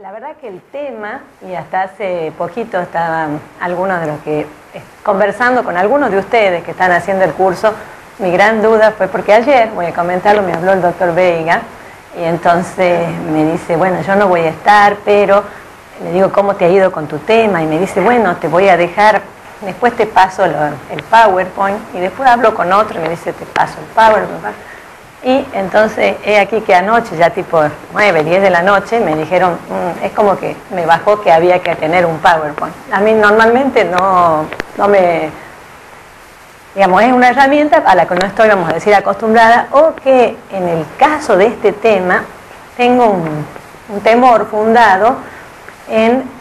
La verdad que el tema, y hasta hace poquito estaban algunos de los que, conversando con algunos de ustedes que están haciendo el curso, mi gran duda fue porque ayer, voy a comentarlo, me habló el doctor Veiga, y entonces me dice, bueno, yo no voy a estar, pero le digo, ¿cómo te ha ido con tu tema? Y me dice, bueno, te voy a dejar, después te paso el PowerPoint, y después hablo con otro y me dice, te paso el PowerPoint. Y entonces, he aquí que anoche, ya tipo 9, 10 de la noche, me dijeron, es como que me bajó que había que tener un PowerPoint. A mí normalmente no me, digamos, es una herramienta a la que no estoy, vamos a decir, acostumbrada, o que en el caso de este tema, tengo un temor fundado en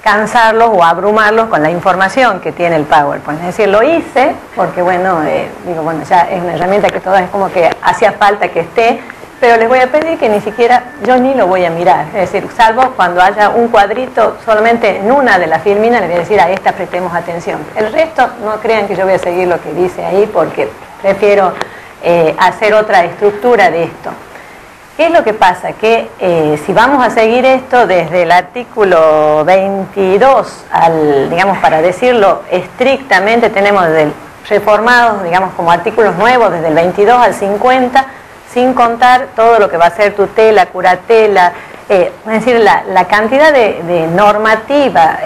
cansarlos o abrumarlos con la información que tiene el PowerPoint. Es decir, lo hice porque, bueno, digo, bueno, ya es una herramienta que todas es como que hacía falta que esté, pero les voy a pedir que ni siquiera, yo ni lo voy a mirar. Es decir, salvo cuando haya un cuadrito, solamente en una de las filminas les voy a decir, a esta prestemos atención. El resto, no crean que yo voy a seguir lo que dice ahí porque prefiero hacer otra estructura de esto. ¿Qué es lo que pasa? Que si vamos a seguir esto desde el artículo 22 al, digamos, para decirlo estrictamente, tenemos reformados, digamos, como artículos nuevos desde el 22 al 50, sin contar todo lo que va a ser tutela, curatela, es decir, la cantidad de normativa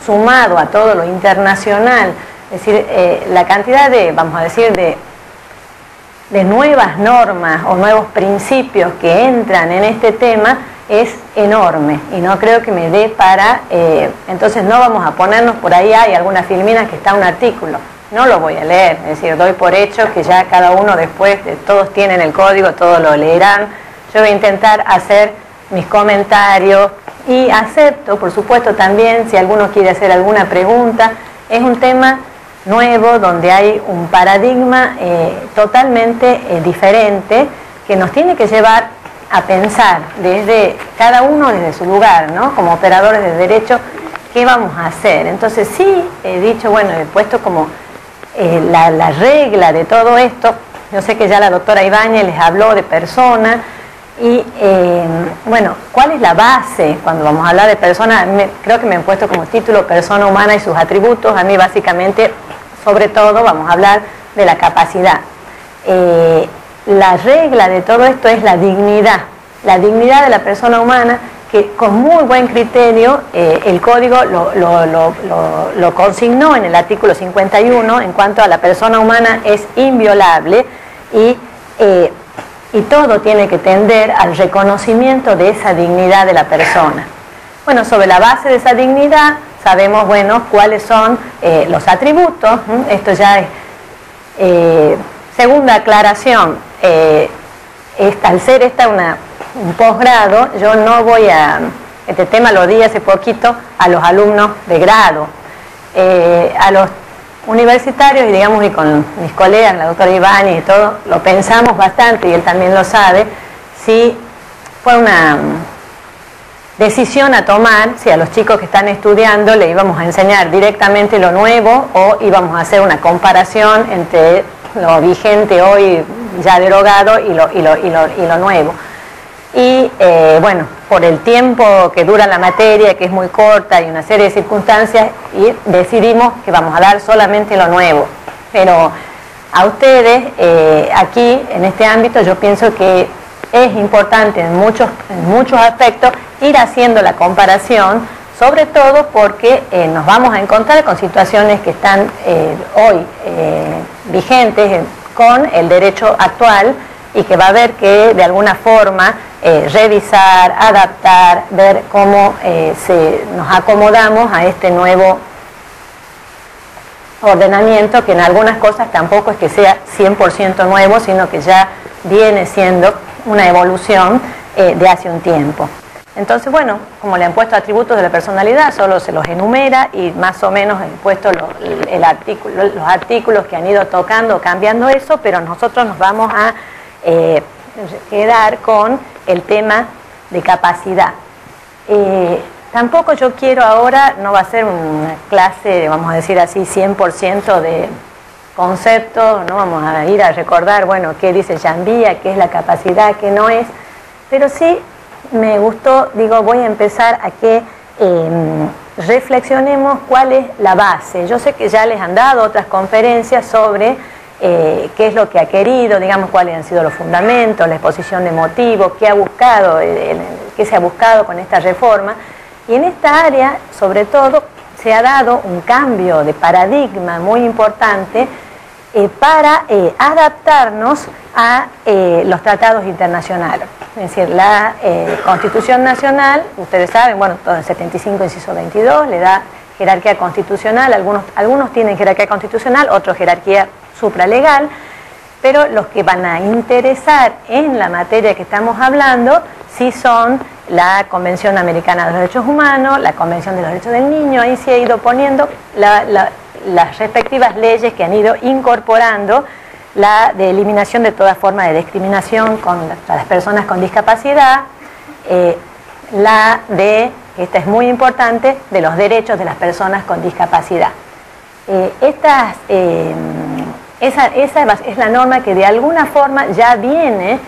sumado a todo lo internacional, es decir, la cantidad de, vamos a decir, de nuevas normas o nuevos principios que entran en este tema es enorme y no creo que me dé para, entonces no vamos a ponernos por ahí, hay algunas filminas que está un artículo, no lo voy a leer, es decir, doy por hecho que ya cada uno después, todos tienen el código, todos lo leerán, yo voy a intentar hacer mis comentarios y acepto, por supuesto, también si alguno quiere hacer alguna pregunta, es un tema nuevo, donde hay un paradigma totalmente diferente que nos tiene que llevar a pensar desde cada uno desde su lugar, ¿no? Como operadores de derecho, ¿qué vamos a hacer? Entonces sí, he dicho, bueno, he puesto como la regla de todo esto. Yo sé que ya la doctora Ibáñez les habló de persona y, bueno, ¿cuál es la base cuando vamos a hablar de persona? Creo que me han puesto como título persona humana y sus atributos. A mí básicamente, sobre todo, vamos a hablar de la capacidad. La regla de todo esto es la dignidad de la persona humana, que con muy buen criterio el código lo consignó en el artículo 51, en cuanto a la persona humana es inviolable y todo tiene que tender al reconocimiento de esa dignidad de la persona. Bueno, sobre la base de esa dignidad sabemos, bueno, cuáles son los atributos. Esto ya es segunda aclaración. Al ser esta un posgrado, yo no voy a, este tema lo di hace poquito a los alumnos de grado, a los universitarios, y digamos, y con mis colegas, la doctora Ibáñez y todo, lo pensamos bastante, y él también lo sabe, si fue una decisión a tomar, si a los chicos que están estudiando le íbamos a enseñar directamente lo nuevo o íbamos a hacer una comparación entre lo vigente hoy ya derogado y lo nuevo. Y bueno, por el tiempo que dura la materia, que es muy corta, y una serie de circunstancias, y decidimos que vamos a dar solamente lo nuevo. Pero a ustedes, aquí, en este ámbito, yo pienso que es importante en muchos aspectos ir haciendo la comparación, sobre todo porque nos vamos a encontrar con situaciones que están hoy vigentes con el derecho actual, y que va a haber que de alguna forma revisar, adaptar, ver cómo nos acomodamos a este nuevo ordenamiento, que en algunas cosas tampoco es que sea 100% nuevo, sino que ya viene siendo una evolución de hace un tiempo. Entonces, bueno, como le han puesto atributos de la personalidad, solo se los enumera y más o menos he puesto los artículos que han ido tocando, cambiando eso, pero nosotros nos vamos a quedar con el tema de capacidad. Tampoco yo quiero ahora, no va a ser una clase, vamos a decir así, 100% de conceptos, no vamos a ir a recordar, bueno, qué dice Jambía, qué es la capacidad, qué no es, pero sí me gustó, digo, voy a empezar a que reflexionemos cuál es la base. Yo sé que ya les han dado otras conferencias sobre qué es lo que ha querido, digamos, cuáles han sido los fundamentos, la exposición de motivos, qué se ha buscado con esta reforma. Y en esta área, sobre todo, se ha dado un cambio de paradigma muy importante para adaptarnos a los tratados internacionales. Es decir, la Constitución Nacional, ustedes saben, bueno, todo el 75, inciso 22, le da jerarquía constitucional, algunos tienen jerarquía constitucional, otros jerarquía supralegal, pero los que van a interesar en la materia que estamos hablando sí son la Convención Americana de los Derechos Humanos, la Convención de los Derechos del Niño. Ahí se ha ido poniendo las respectivas leyes que han ido incorporando la de eliminación de toda forma de discriminación contra las personas con discapacidad, la de, esta es muy importante, de los derechos de las personas con discapacidad. Esa es la norma que de alguna forma ya viene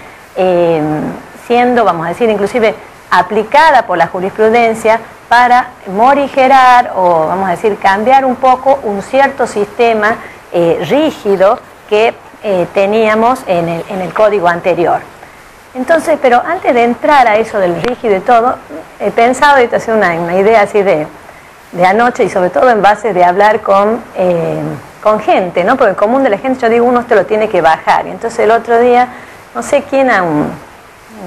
siendo, vamos a decir, inclusive aplicada por la jurisprudencia para morigerar o, vamos a decir, cambiar un poco un cierto sistema rígido que teníamos en el código anterior. Entonces, pero antes de entrar a eso del rígido y todo, he pensado, y te hace una idea así de anoche, y sobre todo en base de hablar con gente, ¿no? Porque el común de la gente, yo digo, uno te lo tiene que bajar. Y entonces el otro día, no sé quién, a un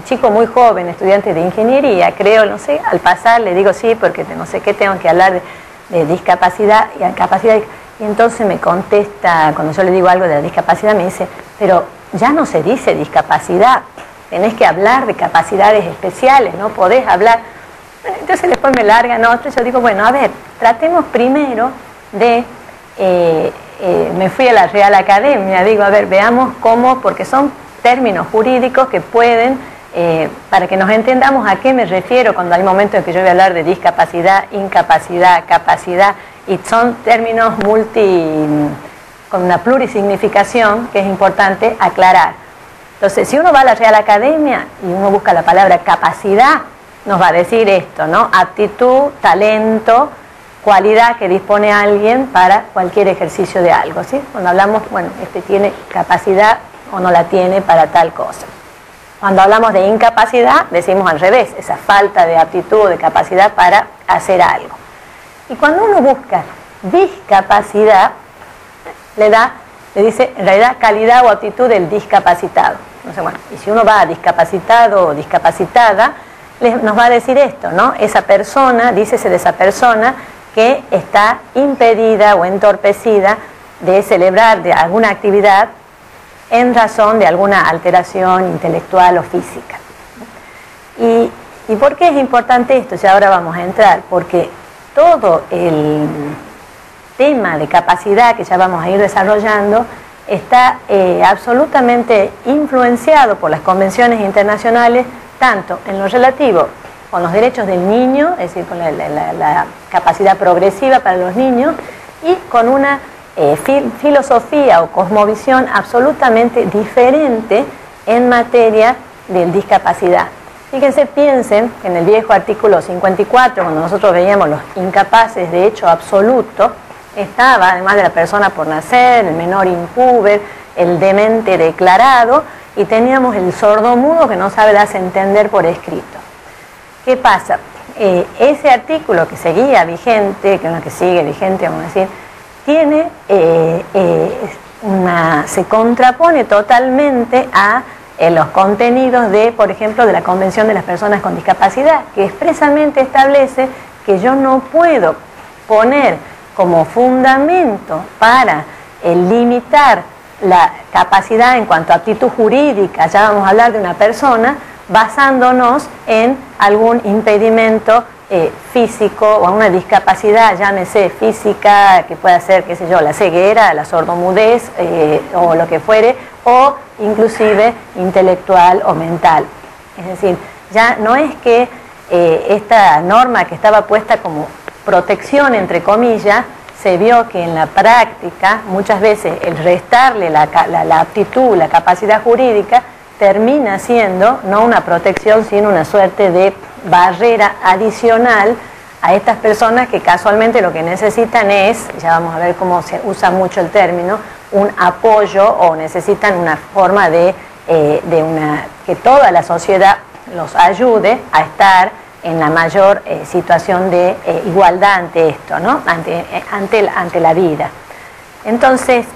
chico muy joven, estudiante de ingeniería, creo, no sé, al pasar le digo sí, porque no sé qué tengo que hablar de discapacidad y capacidad. Y entonces me contesta, cuando yo le digo algo de la discapacidad, me dice, pero ya no se dice discapacidad, tenés que hablar de capacidades especiales, no podés hablar. Entonces después me largan otro, y yo digo, bueno, a ver, tratemos primero de, me fui a la Real Academia, digo, a ver, veamos cómo, porque son términos jurídicos que pueden, para que nos entendamos a qué me refiero cuando hay momentos en que yo voy a hablar de discapacidad, incapacidad, capacidad, y son términos con una plurisignificación que es importante aclarar. Entonces, si uno va a la Real Academia y uno busca la palabra capacidad, nos va a decir esto, ¿no? Aptitud, talento, cualidad que dispone alguien para cualquier ejercicio de algo, ¿sí? Cuando hablamos, bueno, este tiene capacidad o no la tiene para tal cosa. Cuando hablamos de incapacidad, decimos al revés, esa falta de aptitud, de capacidad para hacer algo. Y cuando uno busca discapacidad, le dice en realidad calidad o aptitud del discapacitado. Entonces, bueno, y si uno va a discapacitado o discapacitada, nos va a decir esto, ¿no? Esa persona, dícese de esa persona que está impedida o entorpecida de celebrar de alguna actividad en razón de alguna alteración intelectual o física. ¿Y por qué es importante esto? Ya ahora vamos a entrar, porque todo el tema de capacidad que ya vamos a ir desarrollando está absolutamente influenciado por las convenciones internacionales, tanto en lo relativo con los derechos del niño, es decir, con la capacidad progresiva para los niños, y con una filosofía o cosmovisión absolutamente diferente en materia de discapacidad. Fíjense, piensen en el viejo artículo 54, cuando nosotros veíamos los incapaces de hecho absoluto, estaba, además de la persona por nacer, el menor impúber, el demente declarado, y teníamos el sordomudo que no sabe darse a entender por escrito. ¿Qué pasa? Ese artículo que seguía vigente, que sigue vigente, vamos a decir, tiene se contrapone totalmente a los contenidos de, por ejemplo, de la Convención de las Personas con Discapacidad, que expresamente establece que yo no puedo poner como fundamento para limitar la capacidad en cuanto a aptitud jurídica, ya vamos a hablar de una persona, basándonos en algún impedimento físico o una discapacidad, llámese física, que pueda ser, qué sé yo, la ceguera, la sordomudez o lo que fuere, o inclusive intelectual o mental. Es decir, ya no es que esta norma que estaba puesta como protección, entre comillas, se vio que en la práctica muchas veces el restarle la aptitud, la capacidad jurídica, termina siendo no una protección, sino una suerte de barrera adicional a estas personas que casualmente lo que necesitan es, ya vamos a ver cómo se usa mucho el término, un apoyo, o necesitan una forma de que toda la sociedad los ayude a estar en la mayor situación de igualdad ante esto, ¿no? ante la vida. Entonces,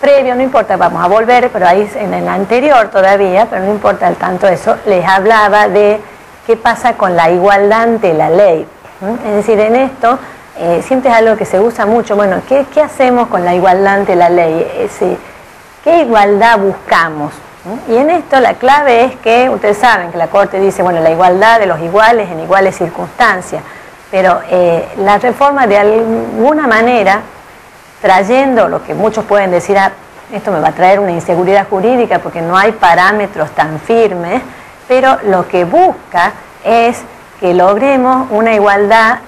previo, no importa, vamos a volver, pero ahí en el anterior todavía, pero no importa el tanto eso, les hablaba de qué pasa con la igualdad ante la ley. Es decir, en esto siempre es algo que se usa mucho. Bueno, ¿qué hacemos con la igualdad ante la ley? ¿Qué igualdad buscamos? Y en esto la clave es que, ustedes saben que la Corte dice, bueno, la igualdad de los iguales en iguales circunstancias, pero la reforma de alguna manera, trayendo lo que muchos pueden decir, esto me va a traer una inseguridad jurídica porque no hay parámetros tan firmes, pero lo que busca es que logremos una igualdad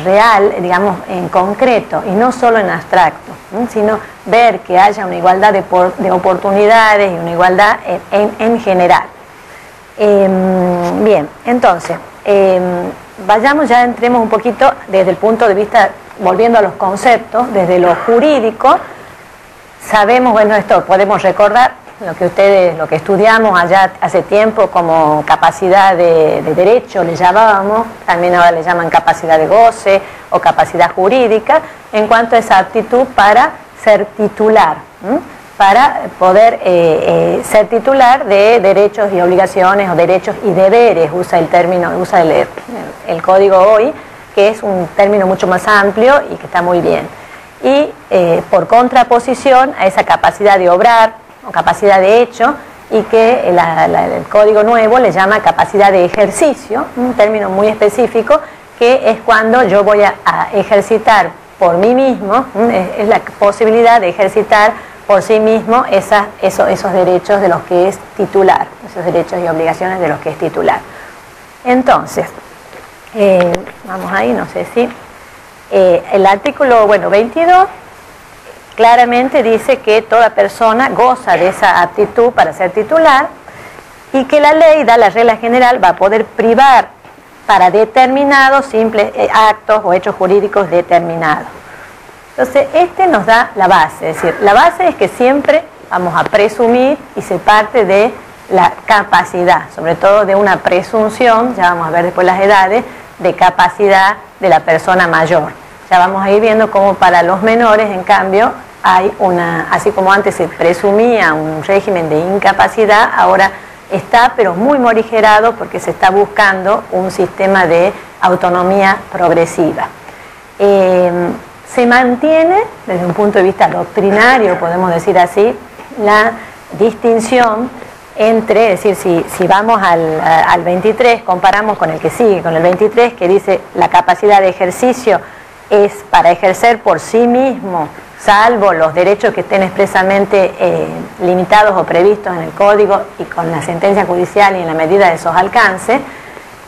real, digamos, en concreto, y no solo en abstracto, sino ver que haya una igualdad de oportunidades y una igualdad en general. Bien, entonces, vayamos ya, entremos un poquito desde el punto de vista, volviendo a los conceptos, desde lo jurídico. Sabemos, bueno, esto podemos recordar lo que estudiamos allá hace tiempo como capacidad de derecho, le llamábamos, también ahora le llaman capacidad de goce o capacidad jurídica, en cuanto a esa aptitud para ser titular, para poder ser titular de derechos y obligaciones, o derechos y deberes, usa el término, usa el código hoy, que es un término mucho más amplio y que está muy bien. Y por contraposición a esa capacidad de obrar o capacidad de hecho, y que el código nuevo le llama capacidad de ejercicio, un término muy específico, que es cuando yo voy a ejercitar por mí mismo, es la posibilidad de ejercitar por sí mismo esos derechos de los que es titular, esos derechos y obligaciones de los que es titular. Entonces, vamos ahí, no sé si... el artículo 22 claramente dice que toda persona goza de esa aptitud para ser titular, y que la ley da la regla general, va a poder privar para determinados simples actos o hechos jurídicos determinados. Entonces, este nos da la base, es decir, la base es que siempre vamos a presumir, y se parte de la capacidad, sobre todo de una presunción, ya vamos a ver después las edades, de capacidad de la persona mayor. Ya vamos a ir viendo cómo para los menores, en cambio, hay así como antes se presumía un régimen de incapacidad, ahora está, pero muy morigerado, porque se está buscando un sistema de autonomía progresiva. Se mantiene, desde un punto de vista doctrinario, podemos decir así, la distinción entre, es decir, si vamos al 23, comparamos con el que sigue, con el 23, que dice la capacidad de ejercicio es para ejercer por sí mismo, salvo los derechos que estén expresamente limitados o previstos en el Código y con la sentencia judicial y en la medida de esos alcances.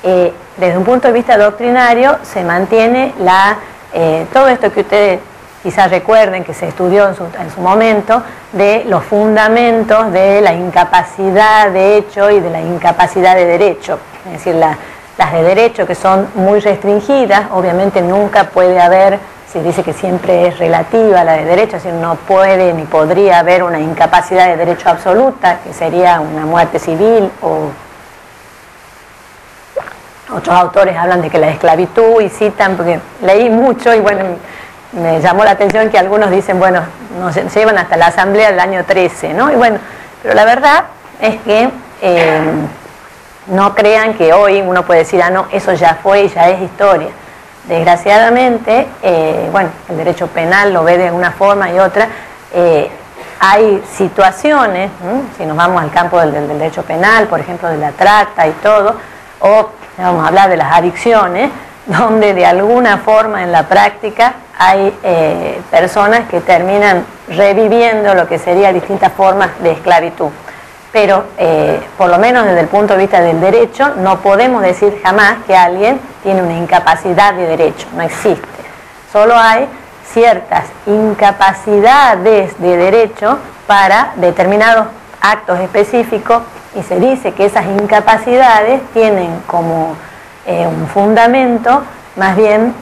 Desde un punto de vista doctrinario se mantiene todo esto que ustedes quizás recuerden que se estudió en su momento, de los fundamentos de la incapacidad de hecho y de la incapacidad de derecho. Es decir, las de derecho, que son muy restringidas, obviamente nunca puede haber, se dice que siempre es relativa la de derecho, es decir, no puede ni podría haber una incapacidad de derecho absoluta, que sería una muerte civil, o otros autores hablan de que la esclavitud, y citan, porque leí mucho y bueno, me llamó la atención que algunos dicen, bueno, nos llevan hasta la asamblea del año 13, ¿no? Y bueno, pero la verdad es que no crean que hoy uno puede decir, no, eso ya fue y ya es historia. Desgraciadamente, bueno, el derecho penal lo ve de una forma y otra. Hay situaciones, si nos vamos al campo del derecho penal, por ejemplo, de la trata y todo, o vamos a hablar de las adicciones, donde de alguna forma en la práctica hay personas que terminan reviviendo lo que serían distintas formas de esclavitud. Pero por lo menos desde el punto de vista del derecho no podemos decir jamás que alguien tiene una incapacidad de derecho, no existe. Solo hay ciertas incapacidades de derecho para determinados actos específicos, y se dice que esas incapacidades tienen como un fundamento más bien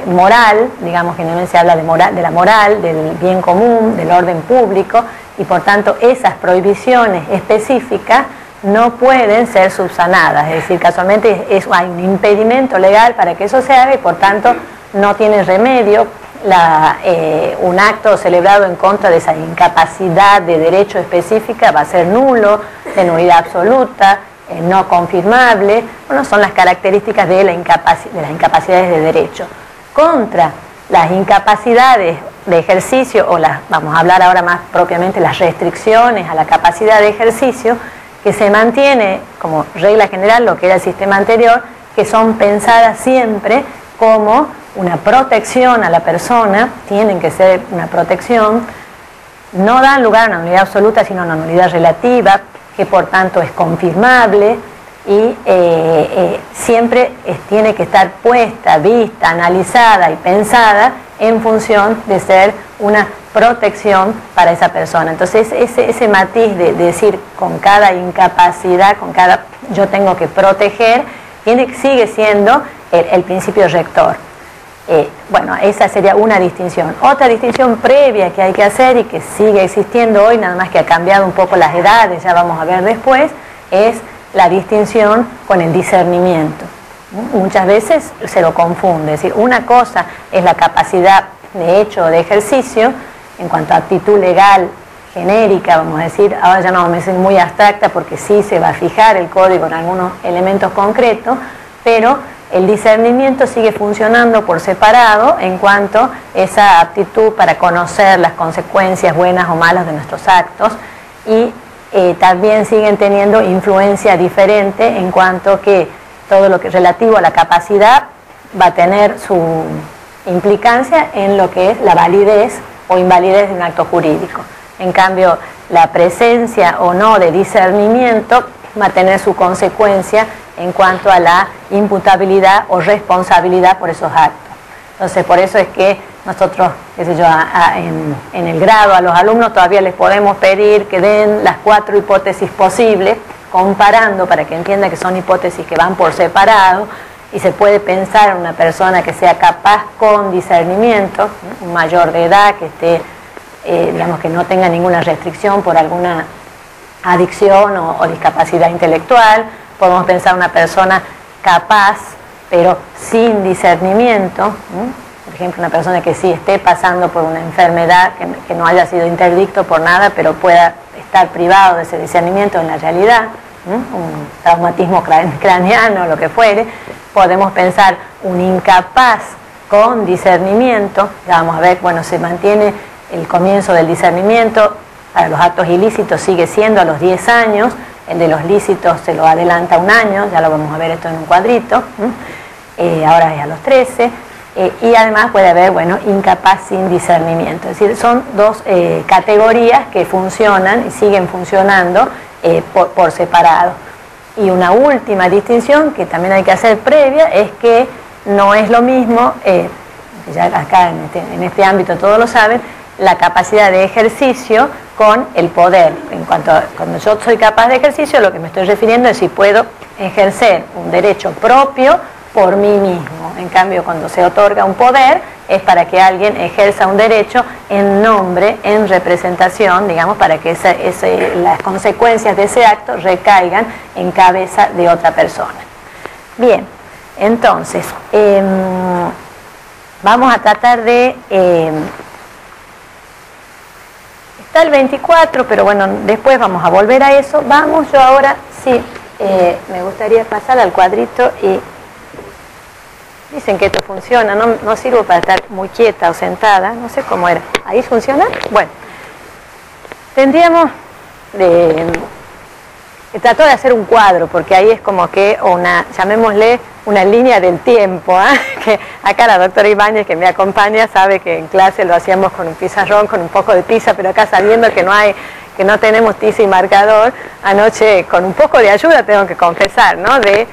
moral, digamos, generalmente se habla de la moral, del bien común, del orden público, y por tanto esas prohibiciones específicas no pueden ser subsanadas, es decir, casualmente hay un impedimento legal para que eso se haga y por tanto no tiene remedio. Un acto celebrado en contra de esa incapacidad de derecho específica va a ser nulo, de nulidad absoluta, no confirmable. Bueno, son las características de las incapacidades de derecho. Contra las incapacidades de ejercicio, vamos a hablar ahora más propiamente las restricciones a la capacidad de ejercicio, que se mantiene como regla general lo que era el sistema anterior, que son pensadas siempre como una protección a la persona, tienen que ser una protección, no dan lugar a una nulidad absoluta, sino a una nulidad relativa, que por tanto es confirmable y siempre tiene que estar puesta, vista, analizada y pensada en función de ser una protección para esa persona. Entonces ese matiz de decir con cada incapacidad, yo tengo que proteger, sigue siendo el principio rector. Bueno, esa sería una distinción. Otra distinción previa que hay que hacer y que sigue existiendo hoy, nada más que ha cambiado un poco las edades, ya vamos a ver después, es la distinción con el discernimiento. Muchas veces se lo confunde, es decir, una cosa es la capacidad de hecho o de ejercicio, en cuanto a actitud legal genérica, vamos a decir, ahora ya no vamos a decir muy abstracta porque sí se va a fijar el código en algunos elementos concretos, pero el discernimiento sigue funcionando por separado en cuanto a esa aptitud para conocer las consecuencias buenas o malas de nuestros actos, y también siguen teniendo influencia diferente en cuanto que todo lo que es relativo a la capacidad va a tener su implicancia en lo que es la validez o invalidez de un acto jurídico. En cambio, la presencia o no de discernimiento va a tener su consecuencia en cuanto a la imputabilidad o responsabilidad por esos actos. Entonces, por eso es que nosotros, qué sé yo, en el grado a los alumnos todavía les podemos pedir que den las 4 hipótesis posibles, comparando para que entiendan que son hipótesis que van por separado, y se puede pensar en una persona que sea capaz con discernimiento, un mayor de edad, que esté, digamos, que no tenga ninguna restricción por alguna adicción o discapacidad intelectual. Podemos pensar una persona capaz, pero sin discernimiento, por ejemplo, una persona que sí esté pasando por una enfermedad, que no haya sido interdicto por nada, pero pueda estar privado de ese discernimiento en la realidad, un traumatismo craneano, lo que fuere. Podemos pensar un incapaz con discernimiento, ya vamos a ver, bueno, se mantiene el comienzo del discernimiento, para los actos ilícitos sigue siendo a los 10 años, el de los lícitos se lo adelanta 1 año, ya lo vamos a ver esto en un cuadrito, ahora es a los 13, y además puede haber, bueno, incapaz sin discernimiento, es decir, son 2 categorías que funcionan y siguen funcionando por separado. Y una última distinción que también hay que hacer previa es que no es lo mismo, ya acá en este ámbito todos lo saben, la capacidad de ejercicio con el poder. En cuanto a, cuando yo soy capaz de ejercicio, lo que me estoy refiriendo es si puedo ejercer un derecho propio por mí mismo. En cambio, cuando se otorga un poder, es para que alguien ejerza un derecho en nombre, en representación, digamos, para que las consecuencias de ese acto recaigan en cabeza de otra persona. Bien, entonces, vamos a tratar de... está el 24, pero bueno, después vamos a volver a eso. Vamos, yo ahora, sí, me gustaría pasar al cuadrito y... Dicen que esto funciona, no sirvo para estar muy quieta o sentada, no sé cómo era. ¿Ahí funciona? Bueno, tendríamos trato de hacer un cuadro, porque ahí es como que llamémosle una línea del tiempo, que acá la doctora Ibáñez, que me acompaña, sabe que en clase lo hacíamos con un pizarrón, con un poco de tiza, pero acá sabiendo que no tenemos tiza y marcador, anoche con un poco de ayuda, tengo que confesar, ¿no? De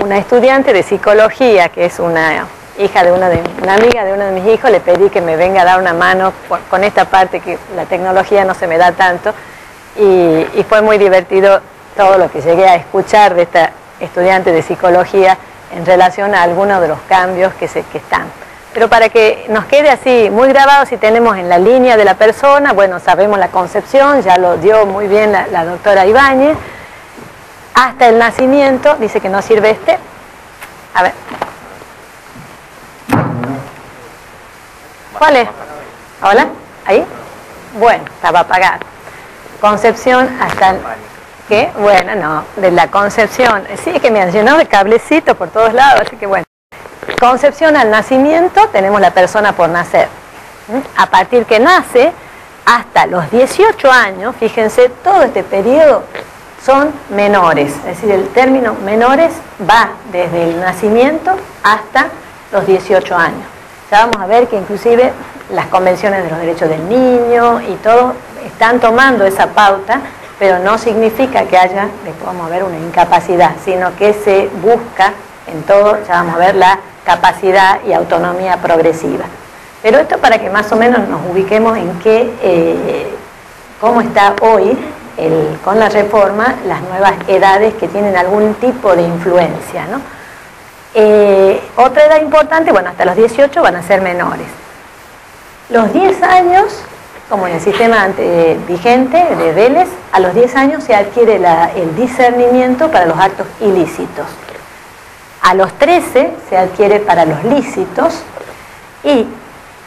una estudiante de psicología, que es una hija de una amiga de uno de mis hijos, le pedí que me venga a dar una mano con esta parte que la tecnología no se me da tanto, y fue muy divertido todo lo que llegué a escuchar de esta estudiante de psicología en relación a algunos de los cambios que están. Pero para que nos quede así muy grabado, si tenemos en la línea de la persona, bueno, sabemos la concepción, ya lo dio muy bien la doctora Ibáñez, hasta el nacimiento, dice que no sirve este. A ver. ¿Cuál es? ¿Hola? ¿Ahí? Bueno, estaba apagado. Concepción hasta... ¿Qué? Bueno, no, de la concepción. Sí, que me han llenado de cablecitos por todos lados, así que bueno. Concepción al nacimiento, tenemos la persona por nacer. A partir que nace, hasta los 18 años, fíjense, todo este periodo son menores. Es decir, el término menores va desde el nacimiento hasta los 18 años. Ya vamos a ver que inclusive las convenciones de los derechos del niño y todo están tomando esa pauta, pero no significa que haya, después vamos a ver, una incapacidad, sino que se busca en todo, ya vamos a ver, la capacidad y autonomía progresiva. Pero esto para que más o menos nos ubiquemos en cómo está hoy, con la reforma, las nuevas edades que tienen algún tipo de influencia, ¿no? Otra edad importante, bueno, hasta los 18 van a ser menores. Los 10 años, como en el sistema vigente de Vélez, a los 10 años se adquiere el discernimiento para los actos ilícitos. A los 13 se adquiere para los lícitos, y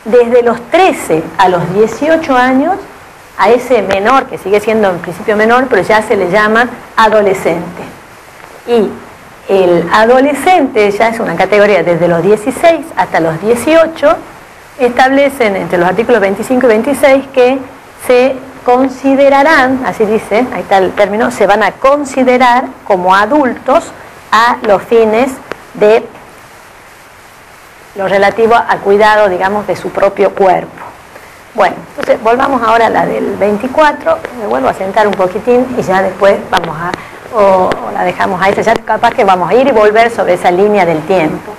desde los 13 a los 18 años, a ese menor, que sigue siendo en principio menor, pero ya se le llama adolescente. Y el adolescente ya es una categoría desde los 16 hasta los 18, establecen entre los artículos 25 y 26 que se considerarán, así dice, ahí está el término, se van a considerar como adultos a los fines de lo relativo al cuidado, digamos, de su propio cuerpo. Bueno, entonces volvamos ahora a la del 24, me vuelvo a sentar un poquitín y ya después vamos o la dejamos ahí, ya capaz que vamos a ir y volver sobre esa línea del tiempo.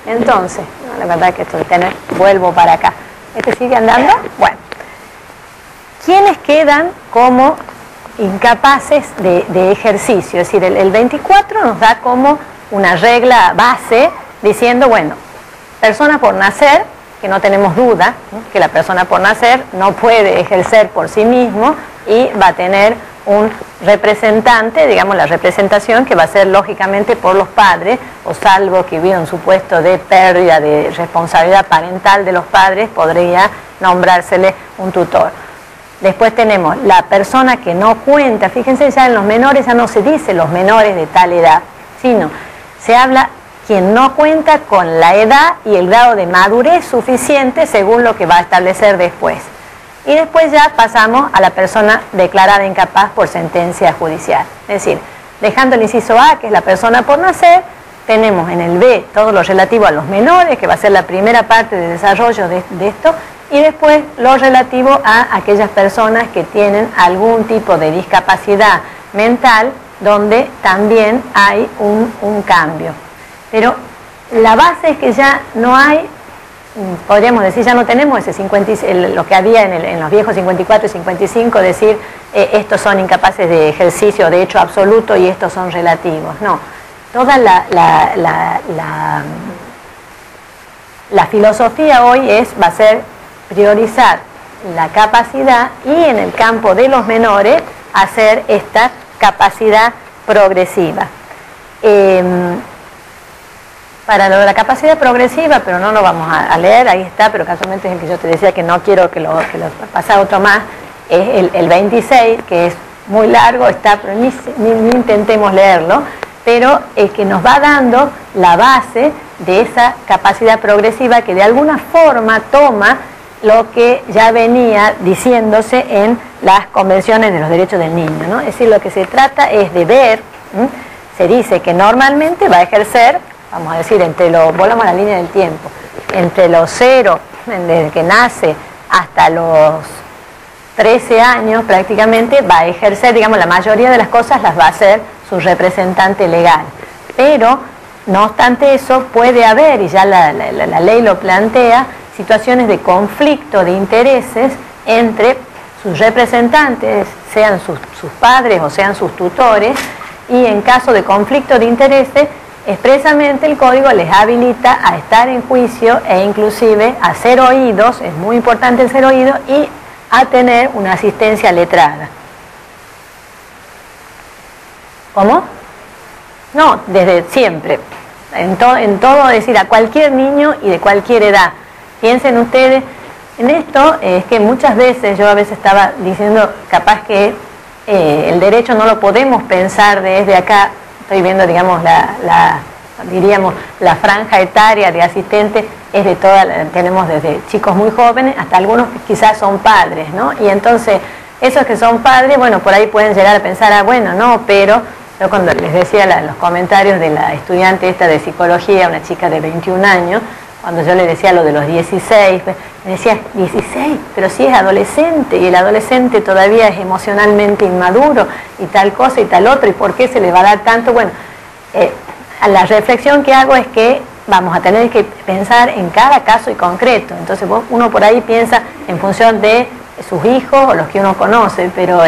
Entonces, no, la verdad que esto de tener, vuelvo para acá. ¿Este sigue andando? Bueno. ¿Quiénes quedan como incapaces de ejercicio? Es decir, el 24 nos da como una regla base diciendo, bueno, persona por nacer, que no tenemos duda, ¿no?, que la persona por nacer no puede ejercer por sí mismo y va a tener un representante, digamos la representación que va a ser lógicamente por los padres, o salvo que hubiera un supuesto de pérdida de responsabilidad parental de los padres, podría nombrársele un tutor. Después tenemos la persona que no cuenta, fíjense, ya en los menores ya no se dice los menores de tal edad, sino se habla quien no cuenta con la edad y el grado de madurez suficiente según lo que va a establecer después. Y después ya pasamos a la persona declarada incapaz por sentencia judicial. Es decir, dejando el inciso A, que es la persona por nacer, tenemos en el B todo lo relativo a los menores, que va a ser la primera parte de desarrollo de esto, y después lo relativo a aquellas personas que tienen algún tipo de discapacidad mental, donde también hay un cambio. Pero la base es que ya no hay, podríamos decir, ya no tenemos ese lo que había en los viejos 54 y 55, decir estos son incapaces de ejercicio de hecho absoluto y estos son relativos. No, toda la filosofía hoy va a ser priorizar la capacidad y en el campo de los menores hacer esta capacidad progresiva. Para lo de la capacidad progresiva, pero no lo vamos a leer, ahí está, pero casualmente es el que yo te decía que no quiero que lo pase otro más, es el 26, que es muy largo, está, pero ni intentemos leerlo, pero el que nos va dando la base de esa capacidad progresiva que de alguna forma toma lo que ya venía diciéndose en las convenciones de los derechos del niño, ¿no? Es decir, lo que se trata es de ver, se dice que normalmente va a ejercer, vamos a decir, volvamos a la línea del tiempo, entre los 0, desde que nace, hasta los 13 años prácticamente, va a ejercer, digamos, la mayoría de las cosas las va a hacer su representante legal. Pero no obstante eso, puede haber, y ya la ley lo plantea, situaciones de conflicto de intereses entre sus representantes, sean sus padres o sean sus tutores, y en caso de conflicto de intereses, expresamente el código les habilita a estar en juicio e inclusive a ser oídos, es muy importante ser oídos, y a tener una asistencia letrada. ¿Cómo? No, desde siempre. En todo, es decir, a cualquier niño y de cualquier edad. Piensen ustedes en esto, es que muchas veces, yo a veces estaba diciendo, capaz que el derecho no lo podemos pensar desde acá, estoy viendo, digamos, diríamos, la franja etaria de asistentes es de tenemos desde chicos muy jóvenes hasta algunos que quizás son padres, ¿no? Y entonces, esos que son padres, bueno, por ahí pueden llegar a pensar, bueno, no, pero yo cuando les decía los comentarios de la estudiante esta de psicología, una chica de 21 años, cuando yo le decía lo de los 16, me decía, 16, pero si es adolescente, y el adolescente todavía es emocionalmente inmaduro, y tal cosa y tal otro, ¿y por qué se le va a dar tanto? Bueno, la reflexión que hago es que vamos a tener que pensar en cada caso y concreto. Entonces uno por ahí piensa en función de sus hijos o los que uno conoce, pero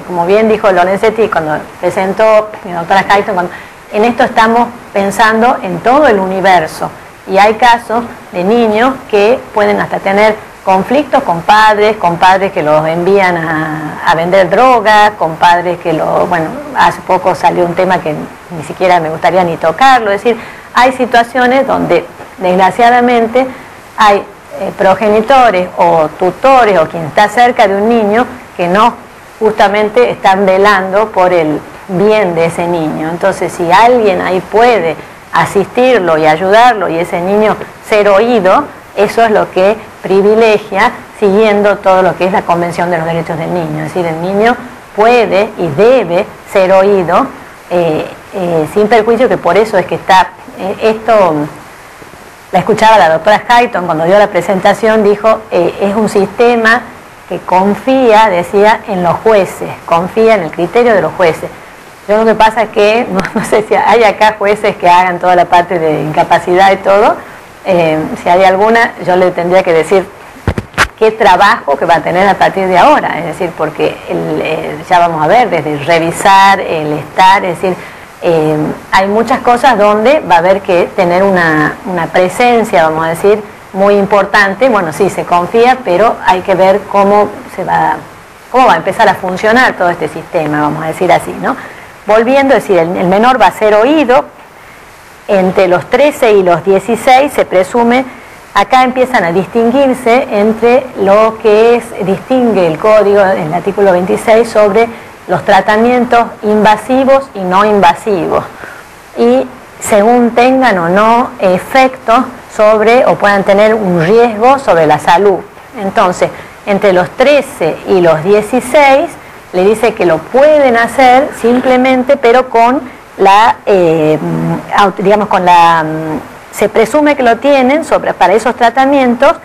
como bien dijo Lorenzetti cuando presentó mi doctora Hayton, en esto estamos pensando en todo el universo, y hay casos de niños que pueden hasta tener conflictos con padres que los envían a vender drogas, con padres que bueno, hace poco salió un tema que ni siquiera me gustaría ni tocarlo, es decir, hay situaciones donde desgraciadamente hay progenitores o tutores o quien está cerca de un niño que no justamente están velando por el bien de ese niño. Entonces, si alguien ahí puede asistirlo y ayudarlo y ese niño ser oído, eso es lo que privilegia siguiendo todo lo que es la Convención de los Derechos del Niño. Es decir, el niño puede y debe ser oído sin perjuicio, que por eso es que está esto. La escuchaba la doctora Hayton cuando dio la presentación, dijo, es un sistema que confía, decía, en los jueces, confía en el criterio de los jueces. Yo lo que pasa es que, no sé si hay acá jueces que hagan toda la parte de incapacidad y todo, si hay alguna, yo le tendría que decir qué trabajo que va a tener a partir de ahora, es decir, porque ya vamos a ver, desde revisar, el estar, es decir, hay muchas cosas donde va a haber que tener una presencia, vamos a decir, muy importante. Bueno, sí, se confía, pero hay que ver cómo va a empezar a funcionar todo este sistema, vamos a decir así, ¿no? Volviendo, es decir, el menor va a ser oído. Entre los 13 y los 16 se presume, acá empiezan a distinguirse entre lo que distingue el código, el artículo 26, sobre los tratamientos invasivos y no invasivos, y según tengan o no efectos sobre, o puedan tener un riesgo sobre la salud. Entonces, entre los 13 y los 16, le dice que lo pueden hacer simplemente, pero con se presume que lo tienen para esos tratamientos,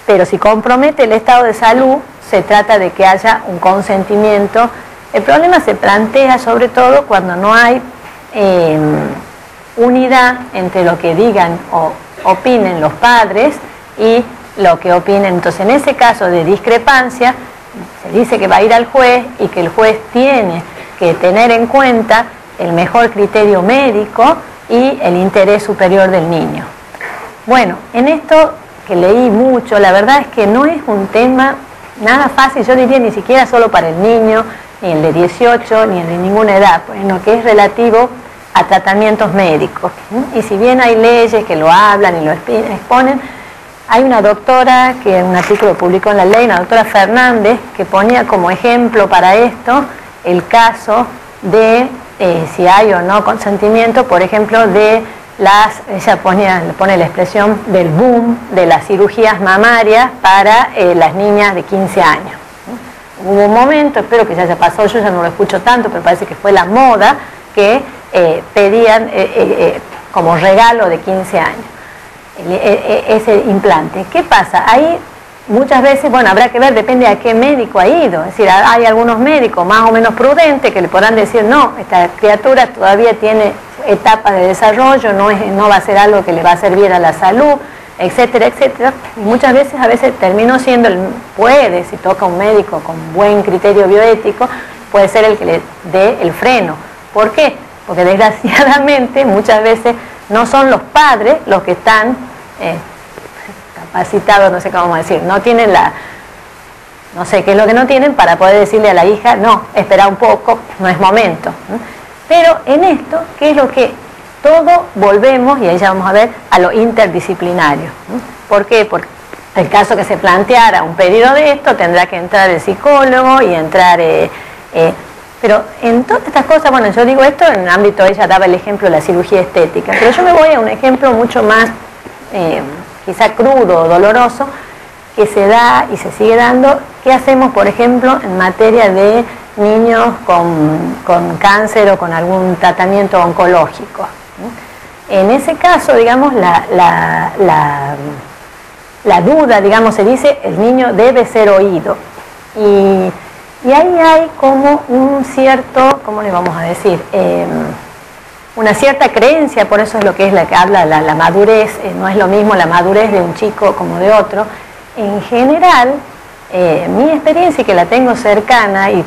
pero si compromete el estado de salud, se trata de que haya un consentimiento. El problema se plantea sobre todo cuando no hay unidad entre lo que digan o opinen los padres y lo que opinen. Entonces, en ese caso de discrepancia, se dice que va a ir al juez y que el juez tiene que tener en cuenta el mejor criterio médico y el interés superior del niño. Bueno, en esto que leí mucho, la verdad es que no es un tema nada fácil, yo diría ni siquiera solo para el niño, ni el de 18, ni el de ninguna edad, en lo que es relativo a tratamientos médicos. Y si bien hay leyes que lo hablan y lo exponen, hay una doctora que en un artículo publicó en La Ley, una doctora Fernández, que ponía como ejemplo para esto el caso de si hay o no consentimiento, por ejemplo, de ella pone la expresión del boom de las cirugías mamarias para las niñas de 15 años. Hubo un momento, espero que ya se pasó, yo ya no lo escucho tanto, pero parece que fue la moda, que pedían como regalo de 15 años ese implante. ¿Qué pasa? Ahí muchas veces, bueno, habrá que ver, depende a qué médico ha ido. Es decir, hay algunos médicos más o menos prudentes que le podrán decir, no, esta criatura todavía tiene etapas de desarrollo, no va a ser algo que le va a servir a la salud, etcétera, etcétera. Y muchas veces, terminó siendo, puede, si toca un médico con buen criterio bioético, puede ser el que le dé el freno. ¿Por qué? Porque desgraciadamente muchas veces no son los padres los que están capacitados, no sé cómo decir, no tienen no sé qué es lo que no tienen para poder decirle a la hija, no, espera un poco, no es momento. Pero en esto, ¿qué es lo que todo volvemos, y ahí ya vamos a ver, a lo interdisciplinario? ¿Por qué? Porque el caso que se planteara un pedido de esto, tendrá que entrar el psicólogo y entrar... pero en todas estas cosas, bueno, yo digo esto en el ámbito, ella daba el ejemplo de la cirugía estética, pero yo me voy a un ejemplo mucho más, quizá crudo o doloroso, que se da y se sigue dando. ¿Qué hacemos, por ejemplo, en materia de niños con cáncer o con algún tratamiento oncológico? En ese caso, digamos, la duda, digamos, se dice, el niño debe ser oído. Y ahí hay como un cierto, ¿cómo le vamos a decir? Una cierta creencia, por eso es lo que es la que habla la madurez, no es lo mismo la madurez de un chico como de otro. En general, mi experiencia, que la tengo cercana, y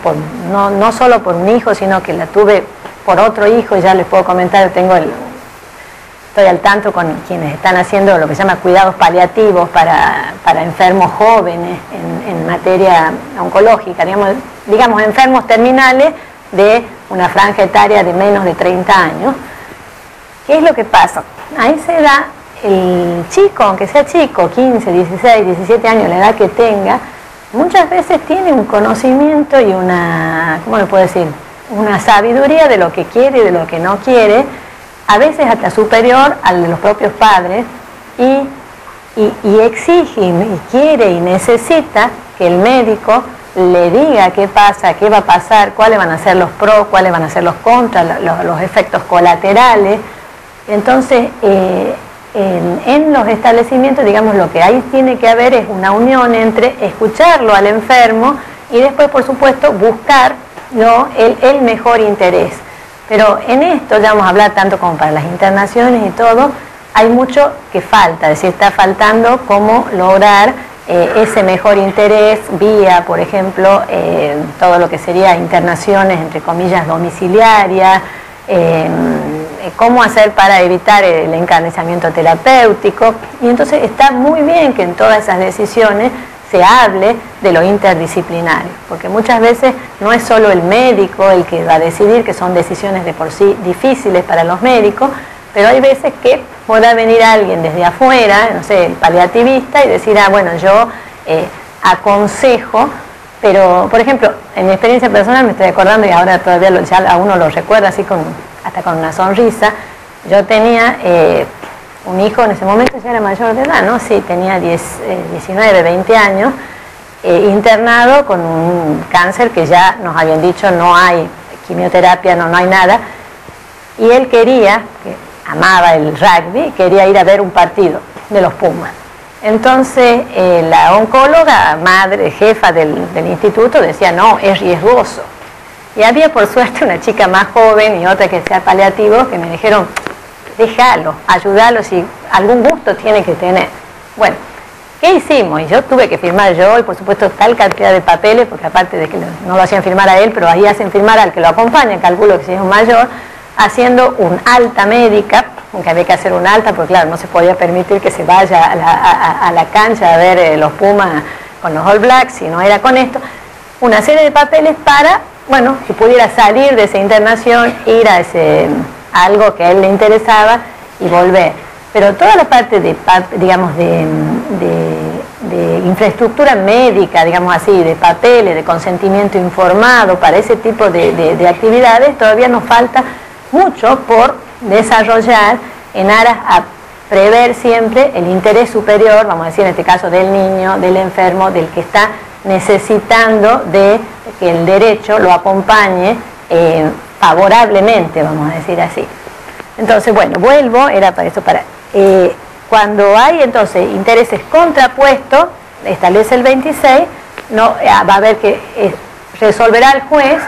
no solo por un hijo, sino que la tuve por otro hijo, y ya les puedo comentar, estoy al tanto con quienes están haciendo lo que se llama cuidados paliativos para enfermos jóvenes en materia oncológica, digamos enfermos terminales de una franja etaria de menos de 30 años. ¿Qué es lo que pasa? Ahí se da el chico, aunque sea chico, 15, 16, 17 años, la edad que tenga, muchas veces tiene un conocimiento y una, ¿cómo le puedo decir? Una sabiduría de lo que quiere y de lo que no quiere, a veces hasta superior al de los propios padres, y exige, y quiere y necesita que el médico le diga qué pasa, qué va a pasar, cuáles van a ser los pros, cuáles van a ser los contras, los efectos colaterales. Entonces, en los establecimientos, digamos, lo que ahí tiene que haber es una unión entre escucharlo al enfermo y después, por supuesto, buscar el mejor interés. Pero en esto, ya vamos a hablar tanto como para las internaciones y todo, hay mucho que falta, es decir, está faltando cómo lograr ese mejor interés vía, por ejemplo, todo lo que sería internaciones, entre comillas, domiciliarias, cómo hacer para evitar el encarnizamiento terapéutico. Y entonces está muy bien que en todas esas decisiones se hable de lo interdisciplinario, porque muchas veces no es solo el médico el que va a decidir, que son decisiones de por sí difíciles para los médicos, pero hay veces que pueda venir alguien desde afuera, no sé, el paliativista, y decir, bueno, yo aconsejo, pero, por ejemplo, en mi experiencia personal me estoy acordando, y ahora todavía ya a uno lo recuerda así hasta con una sonrisa. Yo tenía un hijo, en ese momento ya era mayor de edad, ¿no? Sí, tenía 19, 20 años, internado con un cáncer que ya nos habían dicho no hay quimioterapia, no hay nada, y él quería, que amaba el rugby, quería ir a ver un partido de los Pumas. Entonces la oncóloga, madre, jefa del instituto, decía no, es riesgoso. Y había por suerte una chica más joven y otra que sea paliativo que me dijeron, déjalo, ayúdalo, si algún gusto tiene que tener. Bueno, ¿qué hicimos? Y yo tuve que firmar yo, y por supuesto tal cantidad de papeles, porque aparte de que no lo hacían firmar a él, pero ahí hacen firmar al que lo acompaña, calculo que si es un mayor, haciendo un alta médica, aunque había que hacer un alta, porque claro, no se podía permitir que se vaya a la cancha a ver los Pumas con los All Blacks, si no era con esto, una serie de papeles para, bueno, si pudiera salir de esa internación, ir a algo que a él le interesaba y volver. Pero toda la parte de, digamos, de infraestructura médica, digamos así, de papeles, de consentimiento informado para ese tipo de actividades, todavía nos falta mucho por desarrollar en aras a prever siempre el interés superior, vamos a decir en este caso del niño, del enfermo, del que está necesitando de que el derecho lo acompañe favorablemente, vamos a decir así. Entonces, bueno, vuelvo, era para esto, cuando hay entonces intereses contrapuestos, establece el 26, no, va a haber que resolverá el juez,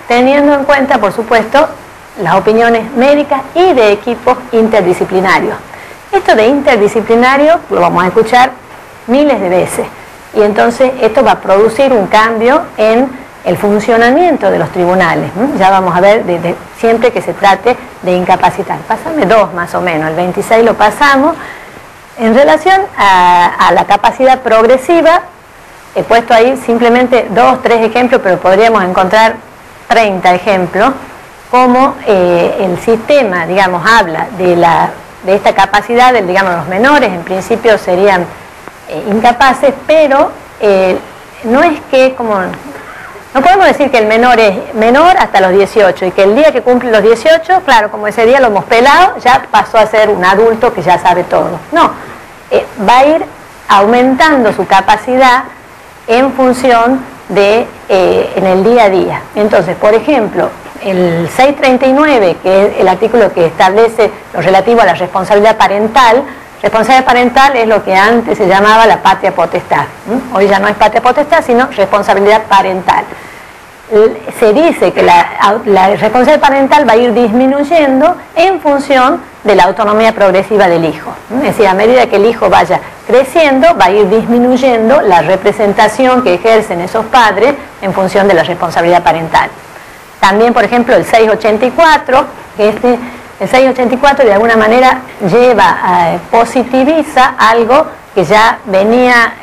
teniendo en cuenta, por supuesto, las opiniones médicas y de equipos interdisciplinarios. Esto de interdisciplinario lo vamos a escuchar miles de veces y entonces esto va a producir un cambio en el funcionamiento de los tribunales. Ya vamos a ver siempre que se trate de incapacitar. Pásame 2 más o menos, el 26 lo pasamos. En relación a la capacidad progresiva, he puesto ahí simplemente 2, 3 ejemplos, pero podríamos encontrar 30 ejemplos, como el sistema, digamos, habla de esta capacidad, digamos, los menores en principio serían incapaces, pero no es que no podemos decir que el menor es menor hasta los 18 y que el día que cumple los 18, claro, como ese día lo hemos pelado, ya pasó a ser un adulto que ya sabe todo. No, va a ir aumentando su capacidad en función de en el día a día. Entonces, por ejemplo, el 639, que es el artículo que establece lo relativo a la responsabilidad parental. Responsabilidad parental es lo que antes se llamaba la patria potestad. Hoy ya no es patria potestad, sino responsabilidad parental. Se dice que la responsabilidad parental va a ir disminuyendo en función de la autonomía progresiva del hijo. Es decir, a medida que el hijo vaya creciendo, va a ir disminuyendo la representación que ejercen esos padres en función de la responsabilidad parental. También, por ejemplo, el 684, que el 684 de alguna manera positiviza algo que ya venía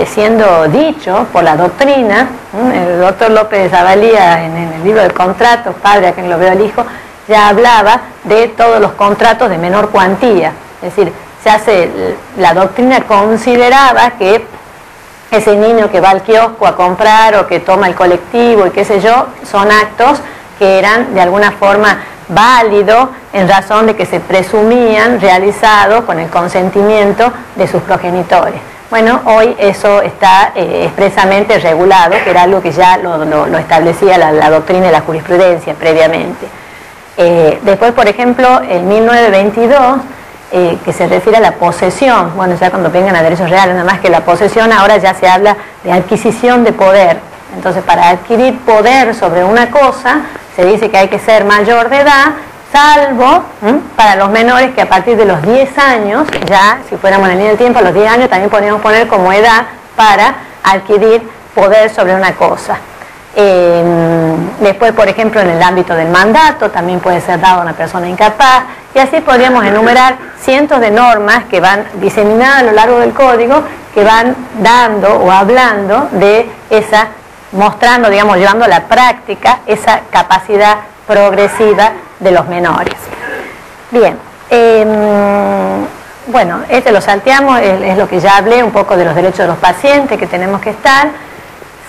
siendo dicho por la doctrina. El doctor López de Zavalía, en el libro de contratos, padre a quien lo veo al hijo, ya hablaba de todos los contratos de menor cuantía. Es decir, la doctrina consideraba que ese niño que va al kiosco a comprar o que toma el colectivo y qué sé yo, son actos que eran de alguna forma válidos en razón de que se presumían realizados con el consentimiento de sus progenitores. Bueno, hoy eso está expresamente regulado, que era algo que ya lo establecía la doctrina y la jurisprudencia previamente. Después, por ejemplo, en 1922, que se refiere a la posesión, bueno, ya cuando vengan a derechos reales, nada más que la posesión, ahora ya se habla de adquisición de poder. Entonces, para adquirir poder sobre una cosa, se dice que hay que ser mayor de edad, salvo para los menores que a partir de los 10 años, ya si fuéramos en la línea del tiempo, a los 10 años también podríamos poner como edad para adquirir poder sobre una cosa. Después, por ejemplo, en el ámbito del mandato, también puede ser dado a una persona incapaz, y así podríamos enumerar cientos de normas que van diseminadas a lo largo del código, que van dando o hablando de mostrando, digamos, llevando a la práctica esa capacidad progresiva de los menores. Bien, bueno, lo salteamos, es lo que ya hablé, un poco de los derechos de los pacientes, que tenemos que estar.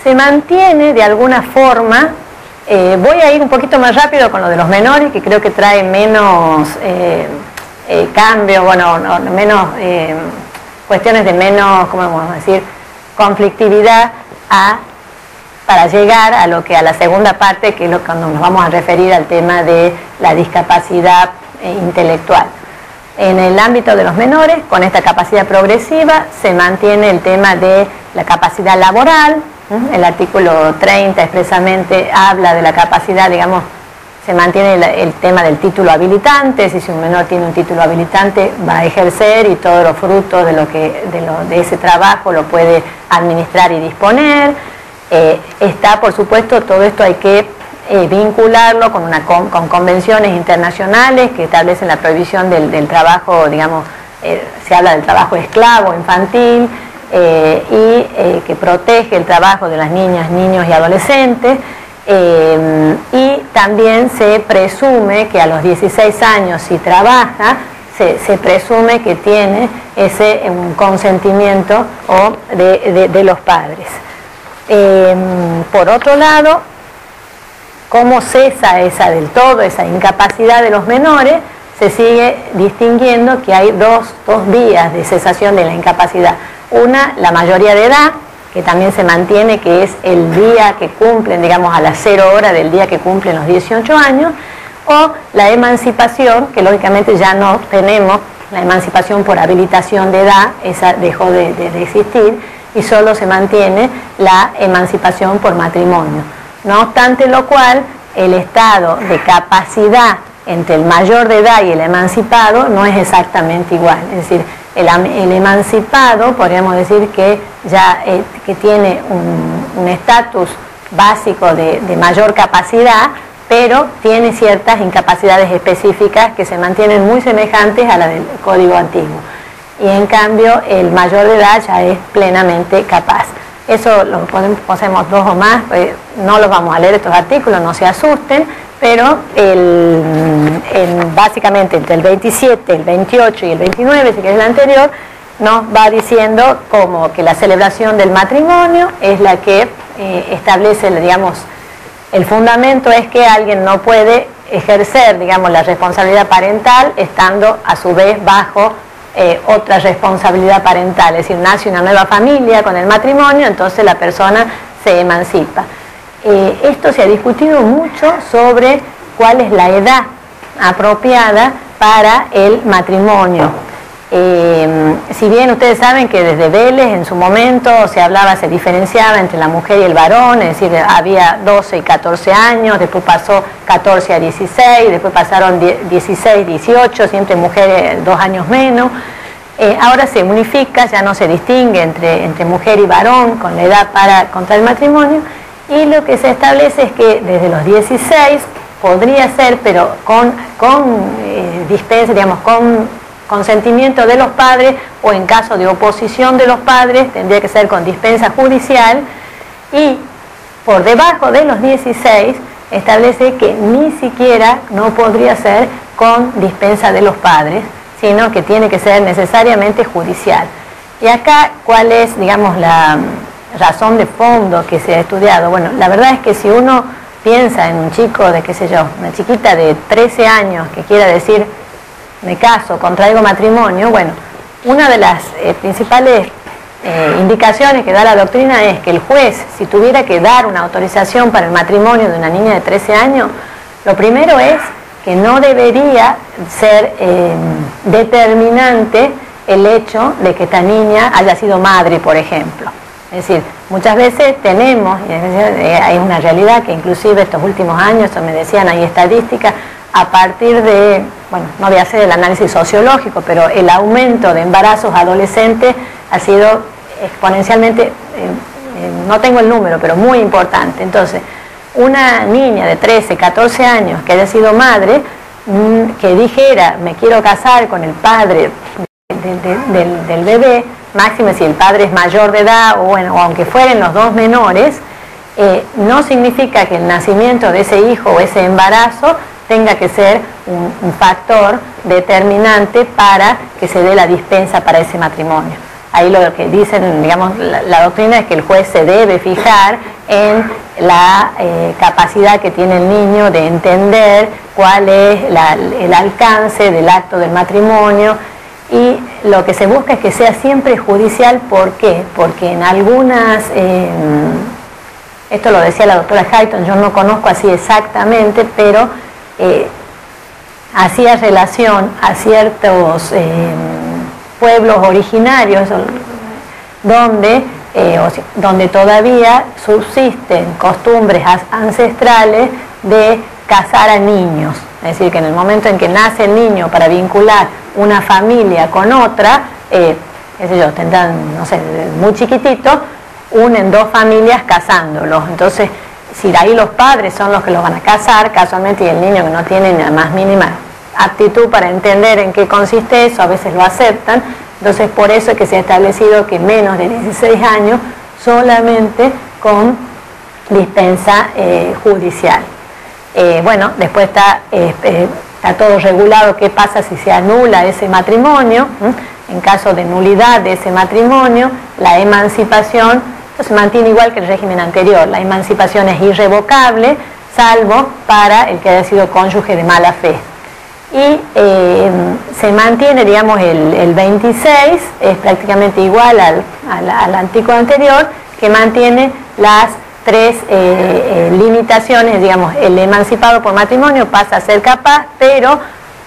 Se mantiene de alguna forma, voy a ir un poquito más rápido con lo de los menores, que creo que trae menos cambios, bueno, menos cuestiones de menos, ¿cómo vamos a decir?, conflictividad para llegar a la segunda parte, que es cuando nos vamos a referir al tema de la discapacidad intelectual. En el ámbito de los menores, con esta capacidad progresiva, se mantiene el tema de la capacidad laboral. El artículo 30 expresamente habla de la capacidad, digamos, se mantiene el tema del título habilitante. Si un menor tiene un título habilitante, va a ejercer y todos los frutos de ese trabajo lo puede administrar y disponer. Está, por supuesto, todo esto hay que vincularlo con convenciones internacionales que establecen la prohibición del trabajo, digamos, se habla del trabajo esclavo infantil, y que protege el trabajo de las niñas, niños y adolescentes, y también se presume que a los 16 años, si trabaja, se presume que tiene un consentimiento de los padres. Por otro lado, ¿cómo cesa esa incapacidad de los menores? Se sigue distinguiendo que hay dos vías de cesación de la incapacidad. Una, la mayoría de edad, que también se mantiene, que es el día que cumplen, digamos, a las 0 horas del día que cumplen los 18 años, o la emancipación, que lógicamente ya no tenemos la emancipación por habilitación de edad, esa dejó de existir, y solo se mantiene la emancipación por matrimonio. No obstante lo cual, el estado de capacidad entre el mayor de edad y el emancipado no es exactamente igual. Es decir, el emancipado, podríamos decir que ya que tiene un estatus básico de mayor capacidad, pero tiene ciertas incapacidades específicas que se mantienen muy semejantes a la del Código Antiguo. Y en cambio, el mayor de edad ya es plenamente capaz. Eso lo ponemos dos o más, pues no los vamos a leer estos artículos, no se asusten, pero básicamente entre el 27, el 28 y el 29, si que es el anterior, nos va diciendo como que la celebración del matrimonio es la que establece, digamos, el fundamento es que alguien no puede ejercer, digamos, la responsabilidad parental estando a su vez bajo otra responsabilidad parental, es decir, nace una nueva familia con el matrimonio, entonces la persona se emancipa. Esto se ha discutido mucho sobre cuál es la edad apropiada para el matrimonio. Si bien ustedes saben que desde Vélez en su momento se diferenciaba entre la mujer y el varón, es decir, había 12 y 14 años, después pasó 14 a 16, después pasaron 16, 18, siempre mujeres 2 años menos. Ahora se unifica, ya no se distingue entre mujer y varón con la edad para contraer el matrimonio, y lo que se establece es que desde los 16 podría ser, pero con dispensa, digamos, con consentimiento de los padres, o en caso de oposición de los padres tendría que ser con dispensa judicial, y por debajo de los 16 establece que ni siquiera no podría ser con dispensa de los padres, sino que tiene que ser necesariamente judicial. Y acá, ¿cuál es, digamos, la razón de fondo que se ha estudiado? Bueno, la verdad es que si uno piensa en un chico de, qué sé yo, una chiquita de 13 años que quiera decir, me caso, contraigo matrimonio, bueno, una de las principales indicaciones que da la doctrina es que el juez, si tuviera que dar una autorización para el matrimonio de una niña de 13 años, lo primero es que no debería ser determinante el hecho de que esta niña haya sido madre, por ejemplo. Es decir, muchas veces tenemos, y hay una realidad que inclusive estos últimos años, me decían, hay estadísticas, a partir de, bueno, no voy a hacer el análisis sociológico, pero el aumento de embarazos adolescentes ha sido exponencialmente, no tengo el número, pero muy importante. Entonces, una niña de 13, 14 años que haya sido madre, que dijera, me quiero casar con el padre del bebé, máxime si el padre es mayor de edad, o bueno, o aunque fueren los dos menores, no significa que el nacimiento de ese hijo o ese embarazo tenga que ser un factor determinante para que se dé la dispensa para ese matrimonio. Ahí lo que dicen, digamos, la doctrina es que el juez se debe fijar en la capacidad que tiene el niño de entender cuál es el alcance del acto del matrimonio, y lo que se busca es que sea siempre judicial. ¿Por qué? Porque en algunas, esto lo decía la doctora Hayton, yo no conozco así exactamente, pero hacía relación a ciertos pueblos originarios donde todavía subsisten costumbres ancestrales de casar a niños. Es decir, que en el momento en que nace el niño, para vincular una familia con otra, qué sé yo, tendrán, no sé, muy chiquitito, unen dos familias casándolos. Entonces, si ahí los padres son los que los van a casar, casualmente, y el niño que no tiene la más mínima aptitud para entender en qué consiste eso, a veces lo aceptan. Entonces, por eso es que se ha establecido que menos de 16 años solamente con dispensa judicial. Bueno, después está todo regulado qué pasa si se anula ese matrimonio. En caso de nulidad de ese matrimonio, la emancipación se mantiene igual que el régimen anterior. La emancipación es irrevocable, salvo para el que haya sido cónyuge de mala fe. Y se mantiene, digamos, el 26, es prácticamente igual al artículo anterior, que mantiene las tres limitaciones. Digamos, el emancipado por matrimonio pasa a ser capaz, pero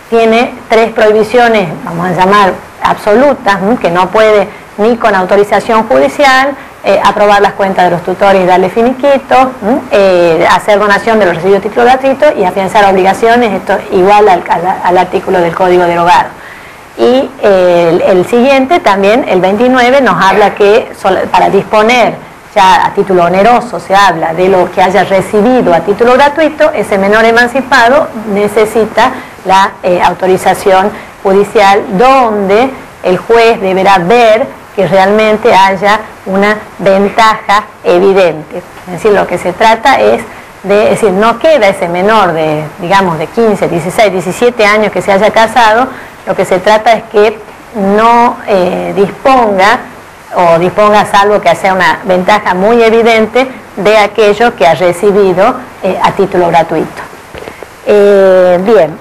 tiene tres prohibiciones, vamos a llamar absolutas, que no puede ni con autorización judicial, aprobar las cuentas de los tutores y darle finiquito, hacer donación de los residuos de título gratuito y afianzar obligaciones, esto igual al artículo del Código derogado. Y el siguiente, también el 29, nos habla que para disponer ya a título oneroso, se habla de lo que haya recibido a título gratuito, ese menor emancipado necesita la autorización judicial, donde el juez deberá ver que realmente haya una ventaja evidente. Es decir, lo que se trata es decir, no queda ese menor de, digamos, de 15, 16, 17 años que se haya casado, lo que se trata es que no disponga, salvo que sea una ventaja muy evidente, de aquello que ha recibido a título gratuito. Bien,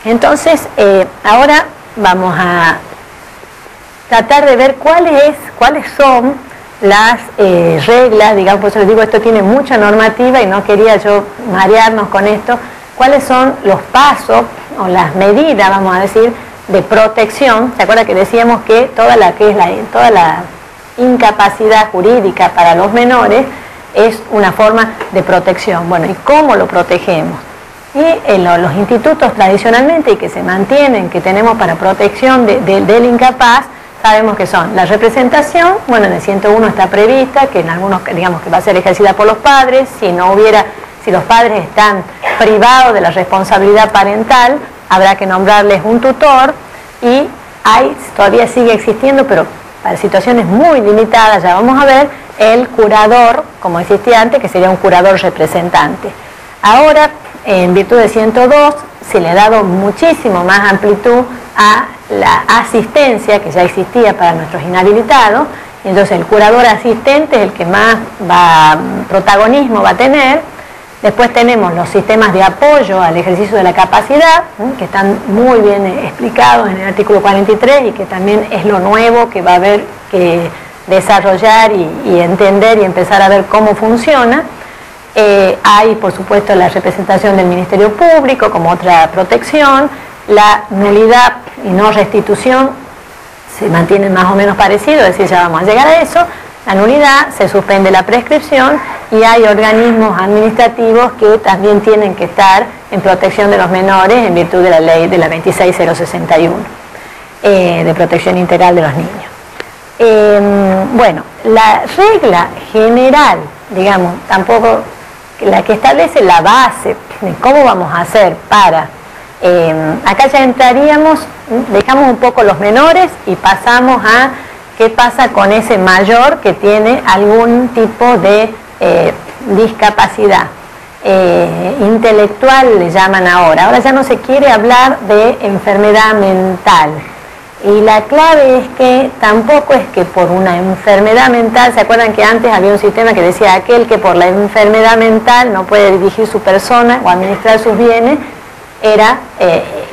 entonces ahora vamos a tratar de ver cuáles son las reglas, digamos, por eso les digo, esto tiene mucha normativa y no quería yo marearnos con esto, cuáles son los pasos o las medidas, vamos a decir, de protección. ¿Se acuerda que decíamos que toda la incapacidad jurídica para los menores es una forma de protección? Bueno, ¿y cómo lo protegemos? Y en los institutos tradicionalmente y que se mantienen, que tenemos para protección del incapaz, sabemos que son la representación, bueno, en el 101 está prevista, que en algunos, digamos, que va a ser ejercida por los padres, si los padres están privados de la responsabilidad parental, habrá que nombrarles un tutor, y todavía sigue existiendo, pero para situaciones muy limitadas, ya vamos a ver, el curador, como existía antes, que sería un curador representante. Ahora, en virtud de 102, se le ha dado muchísimo más amplitud a la asistencia que ya existía para nuestros inhabilitados, y entonces el curador asistente es el que más protagonismo va a tener. Después tenemos los sistemas de apoyo al ejercicio de la capacidad, que están muy bien explicados en el artículo 43 y que también es lo nuevo que va a haber que desarrollar y entender y empezar a ver cómo funciona. Hay, por supuesto, la representación del Ministerio Público como otra protección, la nulidad y no restitución se mantienen más o menos parecidos, es decir, ya vamos a llegar a eso. La nulidad, se suspende la prescripción y hay organismos administrativos que también tienen que estar en protección de los menores en virtud de la ley de la 26061 de protección integral de los niños. Bueno, la regla general, digamos, tampoco la que establece la base de cómo vamos a hacer para... acá ya entraríamos, dejamos un poco los menores y pasamos a qué pasa con ese mayor que tiene algún tipo de discapacidad intelectual, le llaman ahora. Ahora ya no se quiere hablar de enfermedad mental. Y la clave es que tampoco es que por una enfermedad mental, ¿se acuerdan que antes había un sistema que decía aquel que por la enfermedad mental no puede dirigir su persona o administrar sus bienes, era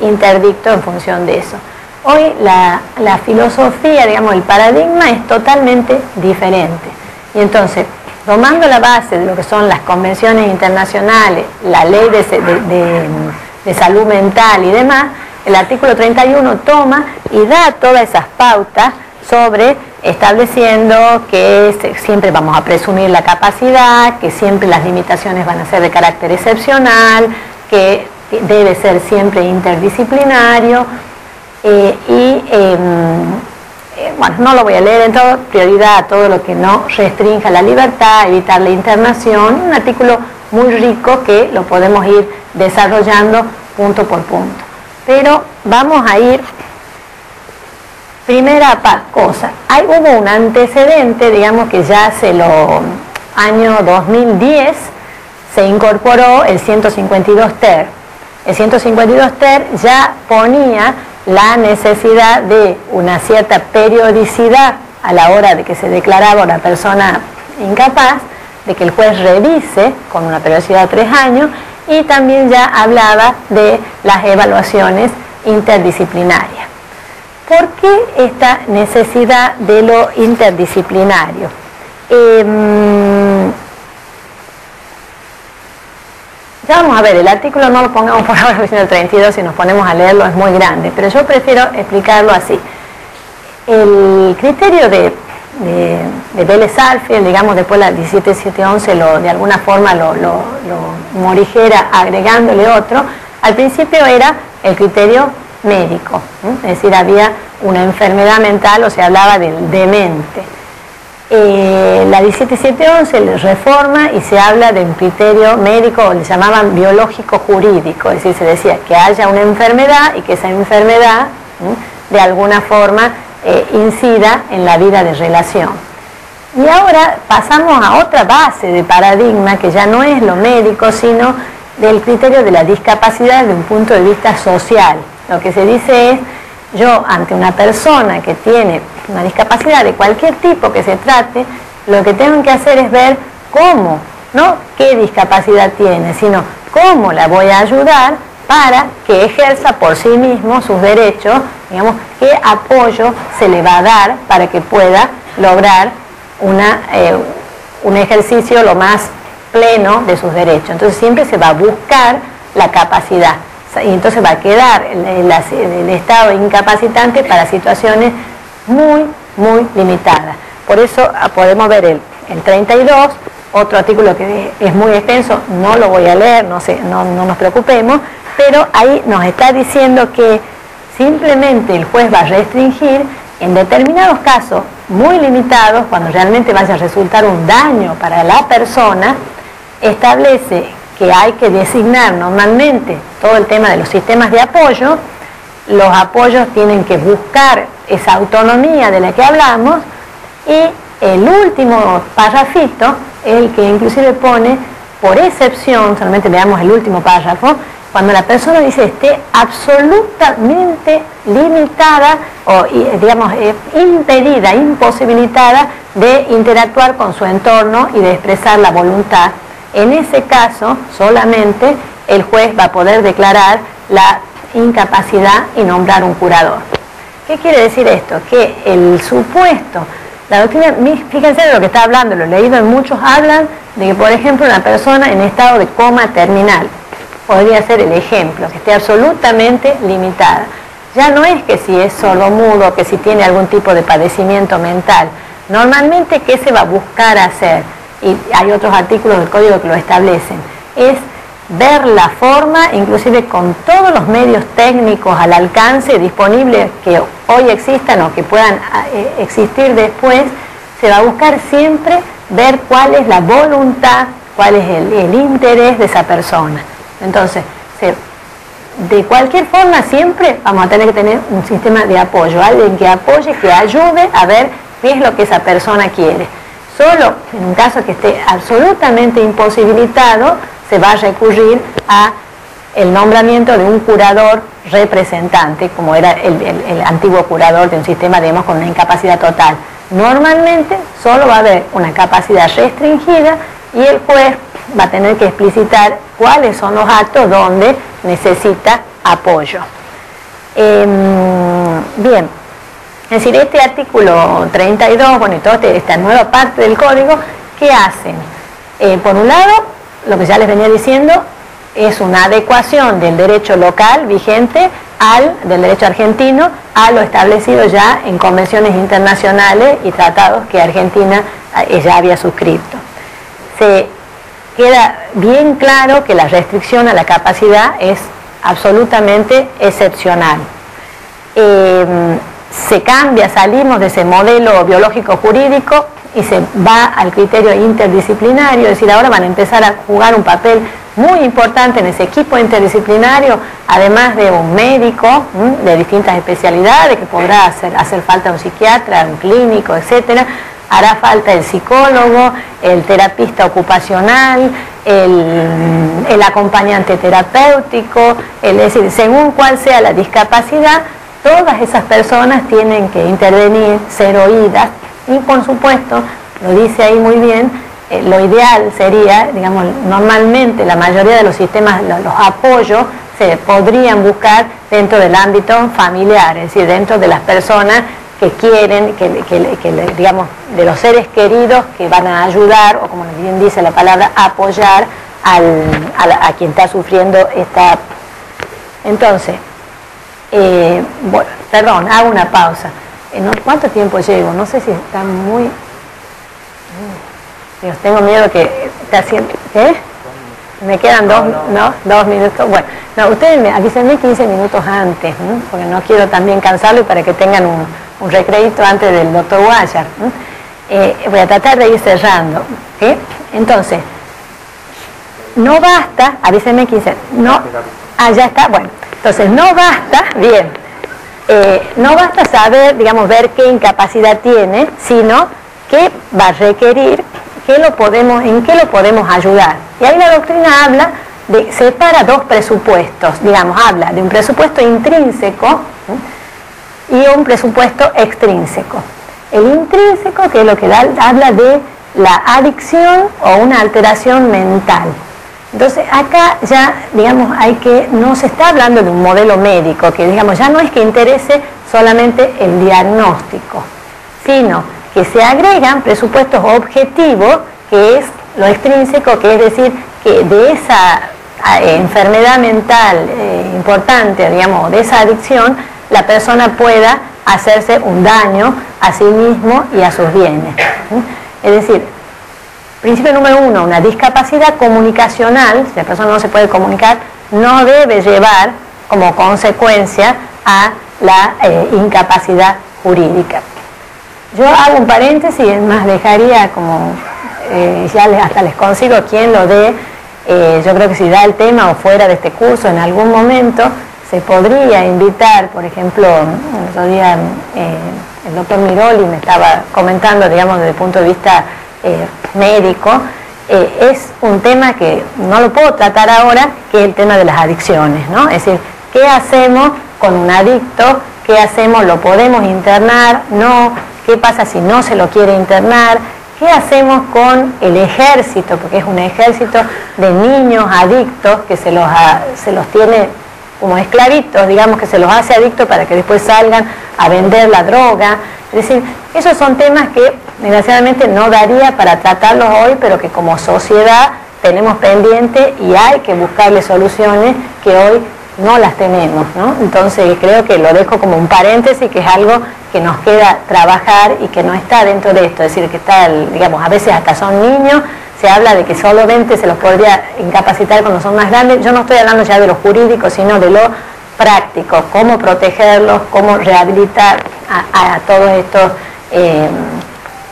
interdicto en función de eso? Hoy la filosofía, digamos, el paradigma es totalmente diferente. Y entonces, tomando la base de lo que son las convenciones internacionales, la ley de salud mental y demás, el artículo 31 toma y da todas esas pautas sobre estableciendo que siempre vamos a presumir la capacidad, que siempre las limitaciones van a ser de carácter excepcional, que debe ser siempre interdisciplinario bueno, no lo voy a leer en todo, prioridad a todo lo que no restrinja la libertad, evitar la internación, un artículo muy rico que lo podemos ir desarrollando punto por punto. Pero vamos a ir, primera cosa, hubo un antecedente, digamos que ya año 2010, se incorporó el 152 ter. El 152 ter ya ponía la necesidad de una cierta periodicidad a la hora de que se declaraba una persona incapaz, de que el juez revise con una periodicidad de 3 años, y también ya hablaba de las evaluaciones interdisciplinarias. ¿Por qué esta necesidad de lo interdisciplinario? Ya vamos a ver, el artículo no lo pongamos por ahora, porque el 32, si nos ponemos a leerlo es muy grande, pero yo prefiero explicarlo así. El criterio de de Vélez Sarsfield, digamos, después la 17711 de alguna forma lo morigera agregándole otro. Al principio era el criterio médico, es decir, había una enfermedad mental o se hablaba del demente. La 17711 le reforma y se habla de un criterio médico, o le llamaban biológico jurídico, es decir, se decía que haya una enfermedad y que esa enfermedad de alguna forma incida en la vida de relación. Y ahora pasamos a otra base de paradigma que ya no es lo médico, sino del criterio de la discapacidad desde un punto de vista social. Lo que se dice es, yo ante una persona que tiene una discapacidad de cualquier tipo que se trate, lo que tengo que hacer es ver cómo, no qué discapacidad tiene, sino cómo la voy a ayudar para que ejerza por sí mismo sus derechos, digamos, qué apoyo se le va a dar para que pueda lograr un ejercicio lo más pleno de sus derechos. Entonces siempre se va a buscar la capacidad y entonces va a quedar el estado incapacitante para situaciones muy, muy limitadas. Por eso podemos ver el 32, otro artículo que es muy extenso, no lo voy a leer, no nos preocupemos, pero ahí nos está diciendo que simplemente el juez va a restringir en determinados casos muy limitados, cuando realmente vaya a resultar un daño para la persona, establece que hay que designar normalmente todo el tema de los sistemas de apoyo. Los apoyos tienen que buscar esa autonomía de la que hablamos, y el último párrafito es el que inclusive pone, por excepción, solamente veamos el último párrafo, cuando la persona dice esté absolutamente limitada o digamos impedida, imposibilitada de interactuar con su entorno y de expresar la voluntad. En ese caso solamente el juez va a poder declarar la incapacidad y nombrar un curador. ¿Qué quiere decir esto? Que el supuesto, la doctrina, fíjense de lo que está hablando, lo he leído en muchos, hablan de que por ejemplo una persona en estado de coma terminal podría ser el ejemplo, que esté absolutamente limitada. Ya no es que si es sordomudo, que si tiene algún tipo de padecimiento mental. Normalmente, ¿qué se va a buscar hacer? Y hay otros artículos del código que lo establecen, es ver la forma, inclusive con todos los medios técnicos al alcance disponibles que hoy existan o que puedan existir después, se va a buscar siempre ver cuál es la voluntad, cuál es el interés de esa persona. Entonces, de cualquier forma siempre vamos a tener que tener un sistema de apoyo, alguien que apoye, que ayude a ver qué es lo que esa persona quiere. Solo en un caso que esté absolutamente imposibilitado, se va a recurrir a el nombramiento de un curador representante, como era el antiguo curador de un sistema, digamos, con una incapacidad total. Normalmente solo va a haber una capacidad restringida y el juez va a tener que explicitar cuáles son los actos donde necesita apoyo. Bien, es decir, este artículo 32, bueno, y toda esta nueva parte del código, ¿qué hacen? Por un lado, lo que ya les venía diciendo, es una adecuación del derecho local vigente del derecho argentino a lo establecido ya en convenciones internacionales y tratados que Argentina ya había suscrito. Se queda bien claro que la restricción a la capacidad es absolutamente excepcional. Se cambia, salimos de ese modelo biológico jurídico y se va al criterio interdisciplinario, es decir, ahora van a empezar a jugar un papel muy importante en ese equipo interdisciplinario, además de un médico de distintas especialidades, que podrá hacer falta un psiquiatra, un clínico, etcétera. Hará falta el psicólogo, el terapista ocupacional, el acompañante terapéutico, es decir, según cuál sea la discapacidad, todas esas personas tienen que intervenir, ser oídas y, por supuesto, lo dice ahí muy bien, lo ideal sería, digamos, normalmente la mayoría de los sistemas, los apoyos se podrían buscar dentro del ámbito familiar, es decir, dentro de las personas que quieren, digamos, de los seres queridos que van a ayudar, o como bien dice la palabra, apoyar a quien está sufriendo esta. Entonces, bueno, perdón, hago una pausa. ¿Cuánto tiempo llevo? No sé si está muy... Dios, tengo miedo que está haciendo... ¿Qué? Me quedan 2 minutos. Bueno, no, ustedes avísenme 15 minutos antes, ¿no? Porque no quiero también cansarlo y para que tengan un recreito antes del doctor Guayar. Voy a tratar de ir cerrando. ¿Sí? Entonces, no basta, avísenme 15, no, ya está, bueno, entonces no basta, bien, no basta saber, digamos, ver qué incapacidad tiene, sino qué va a requerir, en qué lo podemos ayudar. Y ahí la doctrina habla separa 2 presupuestos, digamos, habla de un presupuesto intrínseco y un presupuesto extrínseco. El intrínseco, que es lo que habla de la adicción o una alteración mental. Entonces acá ya, digamos, no se está hablando de un modelo médico, que digamos ya no es que interese solamente el diagnóstico, sino que se agregan presupuestos objetivos, que es lo extrínseco, que es decir, que de esa enfermedad mental importante, digamos, de esa adicción, la persona pueda hacerse un daño a sí mismo y a sus bienes. Es decir, principio número 1, una discapacidad comunicacional, si la persona no se puede comunicar, no debe llevar como consecuencia a la incapacidad jurídica. Yo hago un paréntesis, es más, dejaría como, hasta les consigo quien lo dé, yo creo que si da el tema o fuera de este curso en algún momento, se podría invitar, por ejemplo, el otro día el doctor Miroli me estaba comentando, digamos, desde el punto de vista médico, es un tema que no lo puedo tratar ahora, que es el tema de las adicciones, ¿no? Es decir, ¿qué hacemos con un adicto? ¿Qué hacemos? ¿Lo podemos internar? ¿No? ¿Qué pasa si no se lo quiere internar? ¿Qué hacemos con el ejército? Porque es un ejército de niños adictos que se los tiene como esclavitos, digamos, que se los hace adictos para que después salgan a vender la droga. Es decir, esos son temas que desgraciadamente no daría para tratarlos hoy, pero que como sociedad tenemos pendiente y hay que buscarle soluciones que hoy no las tenemos, ¿no? Entonces creo que lo dejo como un paréntesis, que es algo que nos queda trabajar y que no está dentro de esto, es decir, que está, digamos, a veces hasta son niños, se habla de que solamente se los podría incapacitar cuando son más grandes. Yo no estoy hablando ya de lo jurídico, sino de lo práctico, cómo protegerlos, cómo rehabilitar a todos estos,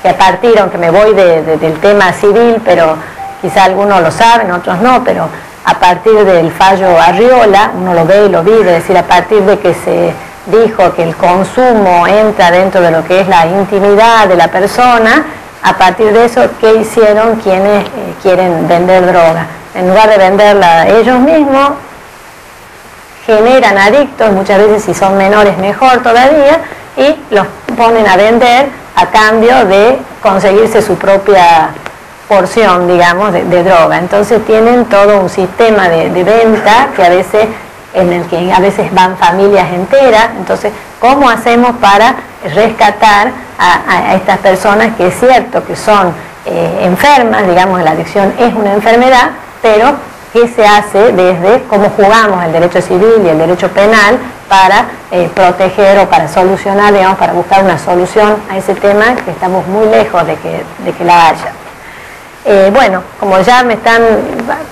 que a partir, aunque me voy del tema civil, pero quizá algunos lo saben, otros no, pero a partir del fallo Arriola, uno lo ve y lo vive, es decir, a partir de que se dijo que el consumo entra dentro de lo que es la intimidad de la persona, a partir de eso, ¿qué hicieron quienes quieren vender droga? En lugar de venderla ellos mismos, generan adictos, muchas veces si son menores mejor todavía, y los ponen a vender a cambio de conseguirse su propia porción, digamos, de droga. Entonces tienen todo un sistema de venta que en el que a veces van familias enteras. Entonces, ¿cómo hacemos para rescatar a estas personas que es cierto que son enfermas? Digamos, la adicción es una enfermedad, pero ¿qué se hace desde cómo jugamos el derecho civil y el derecho penal para proteger o para solucionar, digamos, para buscar una solución a ese tema, que estamos muy lejos de que la haya? Bueno, como ya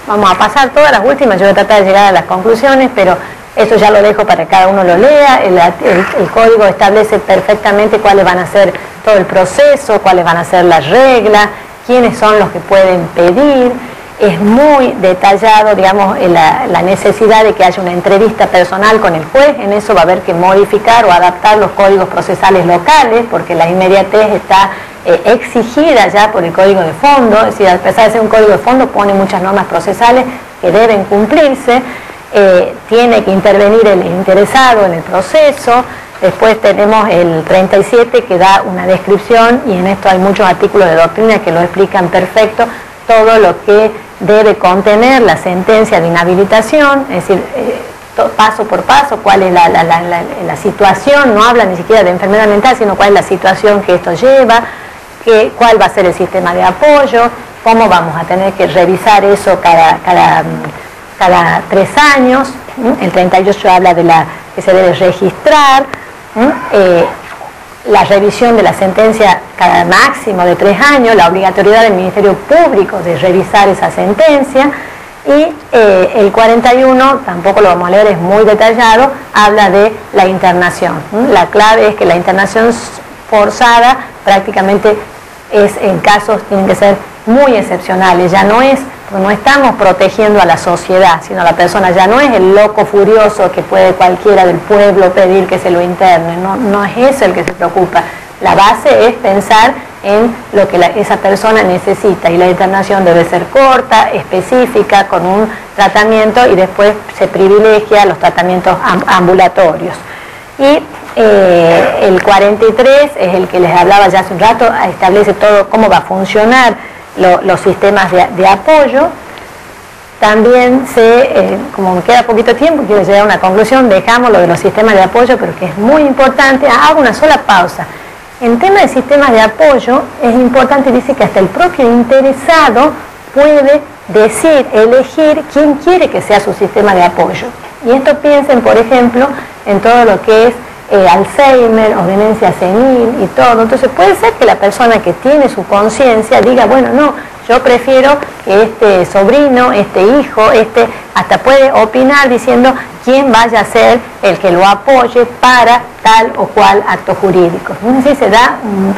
vamos a pasar todas las últimas, yo voy a tratar de llegar a las conclusiones, pero eso ya lo dejo para que cada uno lo lea. El código establece perfectamente cuáles van a ser todo el proceso, cuáles van a ser las reglas, quiénes son los que pueden pedir. Es muy detallado, digamos, la necesidad de que haya una entrevista personal con el juez. En eso va a haber que modificar o adaptar los códigos procesales locales, porque la inmediatez está exigida ya por el código de fondo. Es decir, a pesar de ser un código de fondo, pone muchas normas procesales que deben cumplirse. Tiene que intervenir el interesado en el proceso. Después tenemos el 37, que da una descripción, y en esto hay muchos artículos de doctrina que lo explican perfecto, todo lo que debe contener la sentencia de inhabilitación, es decir, paso por paso, cuál es la situación. No habla ni siquiera de enfermedad mental, sino cuál es la situación que esto lleva, cuál va a ser el sistema de apoyo, cómo vamos a tener que revisar eso cada 3 años. El 38 habla de que se debe registrar. la revisión de la sentencia cada máximo de 3 años, la obligatoriedad del Ministerio Público de revisar esa sentencia, y el 41, tampoco lo vamos a leer, es muy detallado, habla de la internación. La clave es que la internación forzada prácticamente es en casos, tienen que ser muy excepcionales, ya no estamos protegiendo a la sociedad, sino a la persona, ya no es el loco furioso que puede cualquiera del pueblo pedir que se lo interne, no es eso el que se preocupa. La base es pensar en lo que esa persona necesita, y la internación debe ser corta, específica, con un tratamiento, y después se privilegia los tratamientos ambulatorios. Y el 43 es el que les hablaba ya hace un rato, establece todo cómo va a funcionar los sistemas de apoyo. También como me queda poquito tiempo, quiero llegar a una conclusión, dejamos lo de los sistemas de apoyo, pero que es muy importante. Hago una sola pausa. En tema de sistemas de apoyo es importante, dice que hasta el propio interesado puede elegir quién quiere que sea su sistema de apoyo. Y esto piensen, por ejemplo, en todo lo que es Alzheimer o demencia senil y todo. Entonces puede ser que la persona que tiene su conciencia diga, bueno, no, yo prefiero que este sobrino, este hijo, hasta puede opinar diciendo quién vaya a ser el que lo apoye para tal o cual acto jurídico. Entonces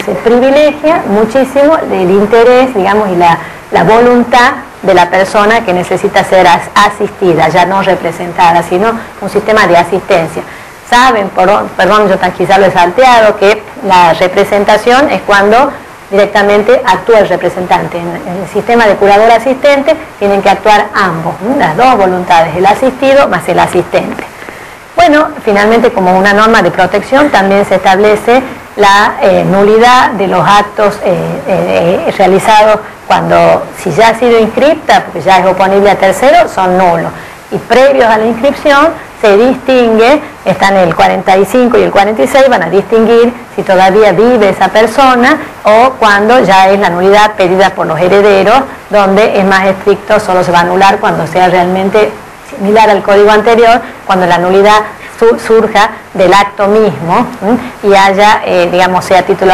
se privilegia muchísimo el interés, digamos, y la voluntad de la persona que necesita ser asistida, ya no representada, sino un sistema de asistencia. Saben, perdón, yo quizá lo he salteado, que la representación es cuando directamente actúa el representante. En el sistema de curador asistente tienen que actuar ambos, las dos voluntades, el asistido más el asistente. Bueno, finalmente, como una norma de protección, también se establece la nulidad de los actos realizados si ya ha sido inscripta, porque ya es oponible a terceros, son nulos. Y previos a la inscripción se distingue, están el 45 y el 46, van a distinguir si todavía vive esa persona o cuando ya es la nulidad pedida por los herederos, donde es más estricto, solo se va a anular cuando sea realmente similar al código anterior, cuando la nulidad surja del acto mismo y haya, digamos, sea título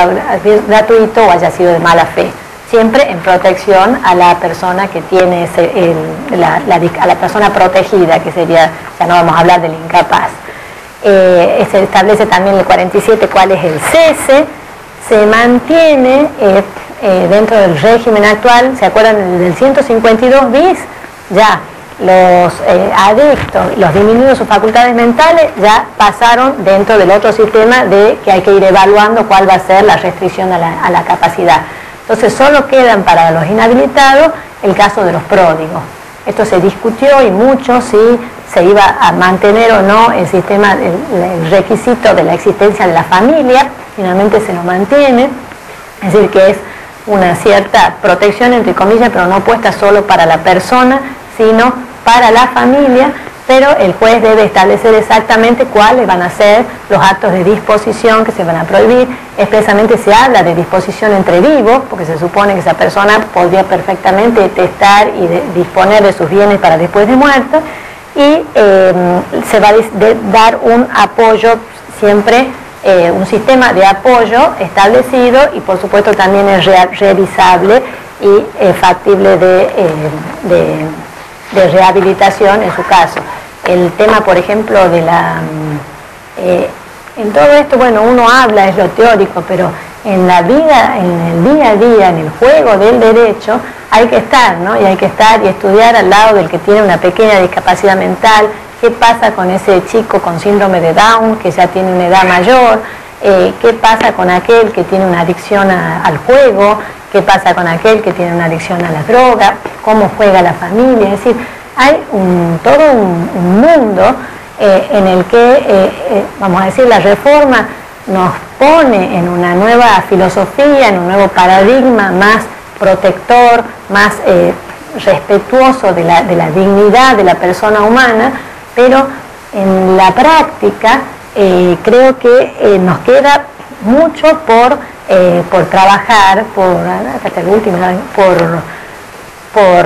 gratuito o haya sido de mala fe. Siempre en protección a la persona que tiene a la persona protegida, que sería, ya no vamos a hablar del incapaz. Se establece también el 47 cuál es el cese. Se mantiene dentro del régimen actual, ¿se acuerdan del 152 bis? Ya los adictos, los disminuidos sus facultades mentales, ya pasaron dentro del otro sistema de que hay que ir evaluando cuál va a ser la restricción a la capacidad. Entonces solo quedan para los inhabilitados el caso de los pródigos. Esto se discutió y mucho si se iba a mantener o no el sistema, el requisito de la existencia de la familia. Finalmente se lo mantiene, es decir que es una cierta protección entre comillas, pero no puesta solo para la persona, sino para la familia, pero el juez debe establecer exactamente cuáles van a ser los actos de disposición que se van a prohibir. Expresamente se habla de disposición entre vivos, porque se supone que esa persona podría perfectamente testar y disponer de sus bienes para después de muerto, y se va a dar un apoyo siempre, un sistema de apoyo establecido, y por supuesto también es revisable y factible de rehabilitación en su caso. El tema, por ejemplo, de en todo esto, bueno, uno habla, es lo teórico, pero en la vida, en el día a día, en el juego del derecho, hay que estar, ¿no? Y hay que estar y estudiar al lado del que tiene una pequeña discapacidad mental, qué pasa con ese chico con síndrome de Down, que ya tiene una edad mayor, qué pasa con aquel que tiene una adicción al juego, qué pasa con aquel que tiene una adicción a la droga, cómo juega la familia. Es decir, hay todo un mundo en el que, vamos a decir, la reforma nos pone en una nueva filosofía, en un nuevo paradigma más protector, más respetuoso de la dignidad de la persona humana, pero en la práctica creo que nos queda mucho por trabajar, hasta el último, por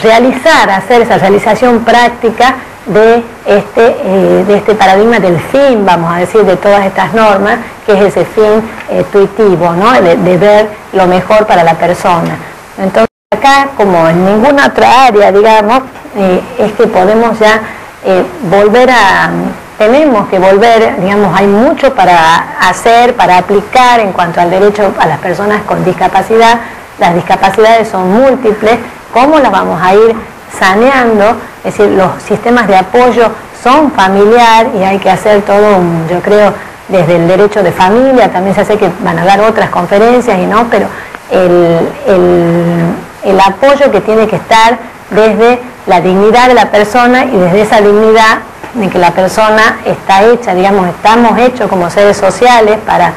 realizar, hacer esa realización práctica de este paradigma del fin, vamos a decir, de todas estas normas, que es ese fin tuitivo, ¿no? de ver lo mejor para la persona. Entonces acá, como en ninguna otra área, digamos, es que podemos ya tenemos que volver, digamos, hay mucho para hacer, para aplicar en cuanto al derecho a las personas con discapacidad. Las discapacidades son múltiples, ¿cómo las vamos a ir saneando? Es decir, los sistemas de apoyo son familiar y hay que hacer todo, yo creo, desde el derecho de familia, también se hace que van a dar otras conferencias y no, pero el apoyo que tiene que estar desde la dignidad de la persona y desde esa dignidad de que la persona está hecha, digamos, estamos hechos como seres sociales para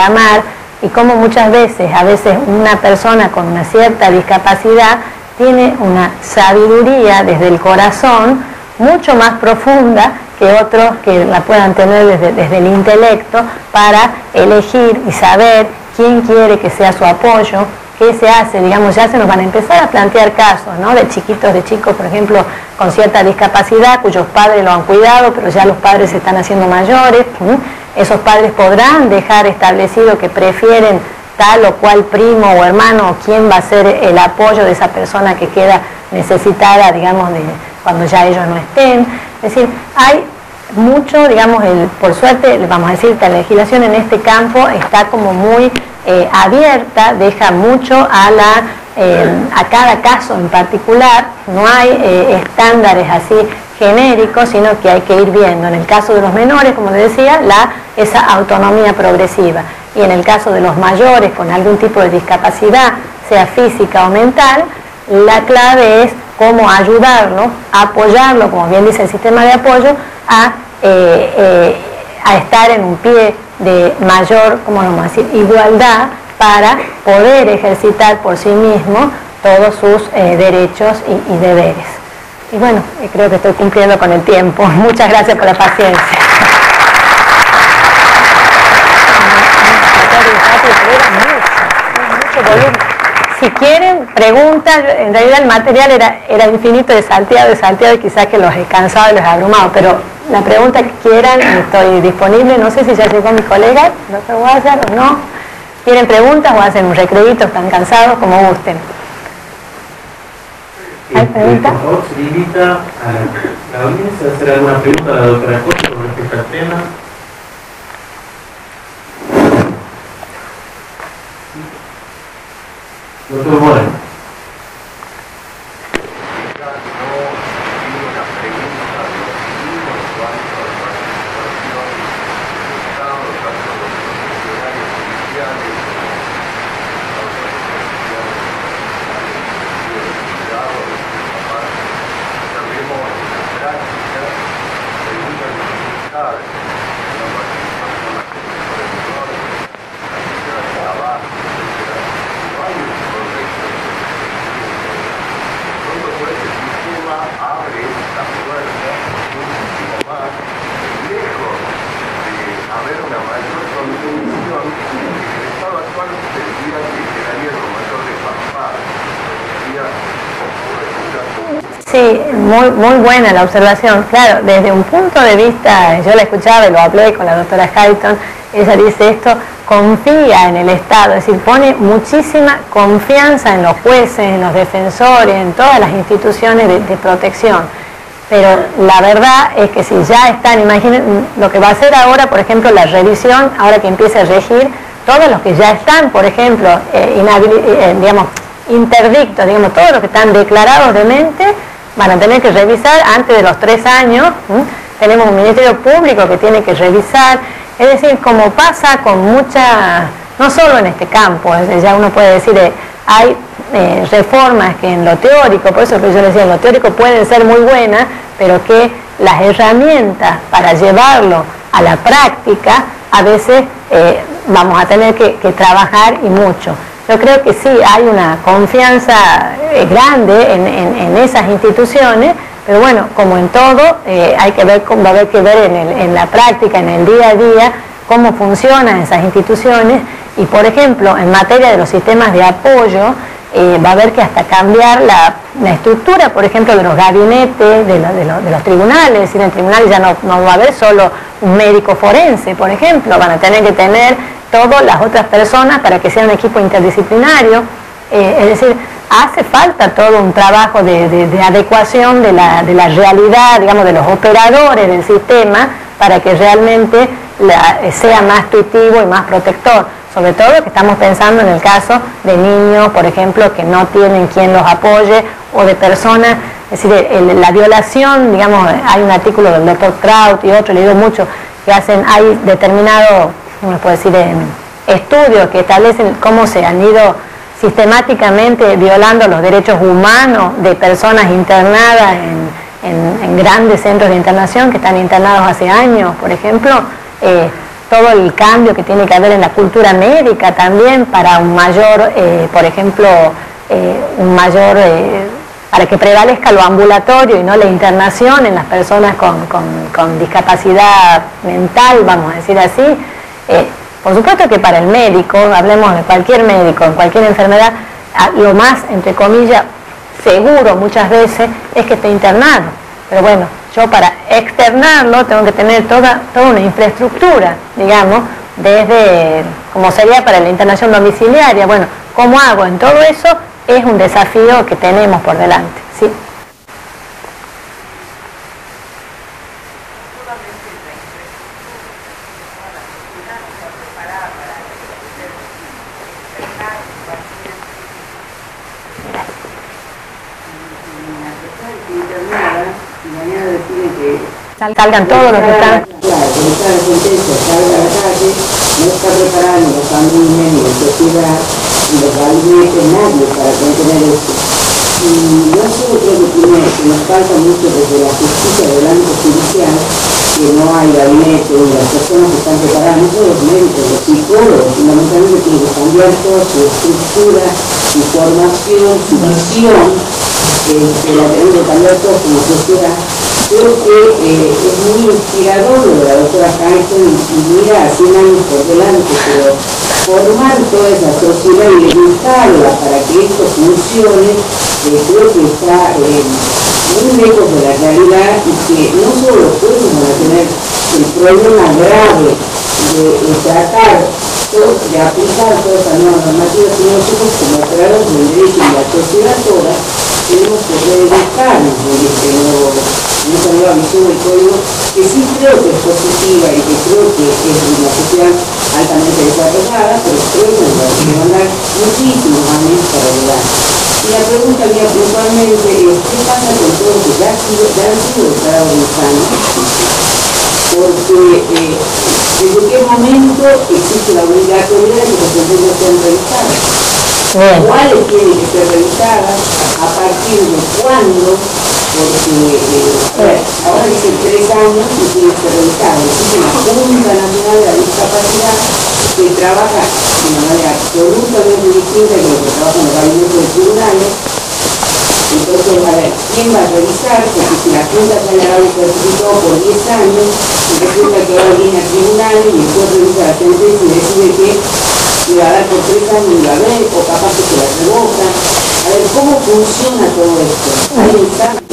amar, y como muchas veces, a veces una persona con una cierta discapacidad tiene una sabiduría desde el corazón mucho más profunda que otros que la puedan tener desde el intelecto para elegir y saber quién quiere que sea su apoyo, qué se hace, digamos, ya se nos van a empezar a plantear casos, ¿no? De chiquitos, de chicos, por ejemplo, con cierta discapacidad, cuyos padres lo han cuidado, pero ya los padres se están haciendo mayores. Esos padres podrán dejar establecido que prefieren tal o cual primo o hermano, o quién va a ser el apoyo de esa persona que queda necesitada, digamos, cuando ya ellos no estén. Es decir, hay mucho, digamos, por suerte, vamos a decir, la legislación en este campo está como muy abierta, deja mucho a cada caso en particular, no hay estándares así genéricos, sino que hay que ir viendo. En el caso de los menores, como les decía, esa autonomía progresiva, y en el caso de los mayores con algún tipo de discapacidad, sea física o mental, la clave es cómo ayudarlo, apoyarlo, como bien dice el sistema de apoyo, a estar en un pie de mayor, ¿cómo vamos a decir?, igualdad, para poder ejercitar por sí mismo todos sus derechos y deberes. Y bueno, creo que estoy cumpliendo con el tiempo. Muchas gracias por la paciencia. Si quieren preguntas, en realidad el material era infinito de salteado y quizás que los he cansado y los he abrumado, pero la pregunta que quieran, estoy disponible. No sé si ya llegó mi colega, doctor Guayar, o no. ¿Quieren preguntas o hacen un recreito? ¿Están cansados? Como gusten. ¿Hay preguntas? Por favor, se invita a la audiencia a hacer alguna pregunta a la doctora Costa con respecto al tema. Doctor Moreno. Sí, muy buena la observación. Claro, desde un punto de vista, yo la escuchaba y lo hablé con la doctora Hayton, ella dice esto, confía en el Estado, es decir, pone muchísima confianza en los jueces, en los defensores, en todas las instituciones de protección. Pero la verdad es que si ya están, imaginen lo que va a hacer ahora, por ejemplo, la revisión, ahora que empiece a regir, todos los que ya están, por ejemplo, interdictos, digamos, todos los que están declarados demente, van a tener que revisar antes de los 3 años. Tenemos un Ministerio Público que tiene que revisar, es decir, como pasa con no solo en este campo, ya uno puede decir, hay reformas que en lo teórico, por eso que yo les decía, en lo teórico pueden ser muy buenas, pero que las herramientas para llevarlo a la práctica, a veces vamos a tener que trabajar y mucho. Yo creo que sí, hay una confianza grande en esas instituciones, pero bueno, como en todo, hay que ver, va a haber que ver en la práctica, en el día a día, cómo funcionan esas instituciones. Y por ejemplo, en materia de los sistemas de apoyo, va a haber que hasta cambiar la estructura, por ejemplo, de los gabinetes, de los tribunales. Es decir, en tribunales ya no va a haber solo un médico forense, por ejemplo, van a tener que tener todas las otras personas para que sea un equipo interdisciplinario. Es decir, hace falta todo un trabajo de adecuación de la realidad, digamos, de los operadores del sistema, para que realmente sea más intuitivo y más protector. Sobre todo que estamos pensando en el caso de niños, por ejemplo, que no tienen quien los apoye, o de personas, es decir, la violación, digamos, hay un artículo del doctor Kraut y otro, he leído mucho, que hay determinado, ¿cómo se puede decir?, estudios que establecen cómo se han ido sistemáticamente violando los derechos humanos de personas internadas en grandes centros de internación, que están internados hace años, por ejemplo. Todo el cambio que tiene que haber en la cultura médica también para un mayor, por ejemplo, para que prevalezca lo ambulatorio y no la internación en las personas con discapacidad mental, vamos a decir así. Por supuesto que para el médico, hablemos de cualquier médico, en cualquier enfermedad, lo más, entre comillas, seguro muchas veces es que esté internado. Pero bueno, yo para externarlo tengo que tener toda una infraestructura, digamos, desde, como sería para la internación domiciliaria. Bueno, ¿cómo hago en todo eso? Es un desafío que tenemos por delante, ¿sí? Salgan todos los que están. Claro, como está la sentencia, salga a la calle, no está preparado ni la familia, ni la sociedad, ni los gabinetes, nadie para contener esto. Y yo solo creo que nos falta mucho desde la justicia del ámbito judicial, que no hay gabinete, ni las personas que están preparadas, no solo los médicos, los psicólogos, fundamentalmente tienen que cambiar toda su estructura, su formación, su visión, que la tenemos que cambiar todos como sociedad. Creo que es muy inspirador lo de la doctora Hansen y mira a 100 años por delante, pero formar toda esa sociedad y educarla para que esto funcione, creo que está muy lejos de la realidad, y que no solo los jueces van a tener el problema grave de tratar, de aplicar toda esa nueva normativa, sino nosotros como operadores del derecho y la sociedad toda tenemos que reeducarnos en esa nueva visión del código, que sí creo que es positiva y que creo que es una sociedad altamente desarrollada, pero creo que nos va a dar muchísimos años para llegar. Y la pregunta mía puntualmente es, ¿qué pasa con todo lo que ya han sido declarados insanos? Porque ¿desde qué momento existe la obligatoriedad de que las sentencias sean revisadas? ¿Cuáles tienen que ser revisadas? ¿A partir de cuándo? Porque, ahora dicen 3 años y tiene que ser revisado. Existe la Junta Nacional de la Discapacidad que trabaja de una manera absolutamente distinta que lo que trabaja en los gabinetes de tribunales. Entonces, a ver, ¿quién va a revisar? Porque si la Junta se ha dado certificado por 10 años, y resulta que ahora viene a tribunales y después revisa la sentencia y decide que le va a dar por 3 años y va a ver, o capaz que se la revoca. A ver, ¿cómo funciona todo esto? ¿Hay examen?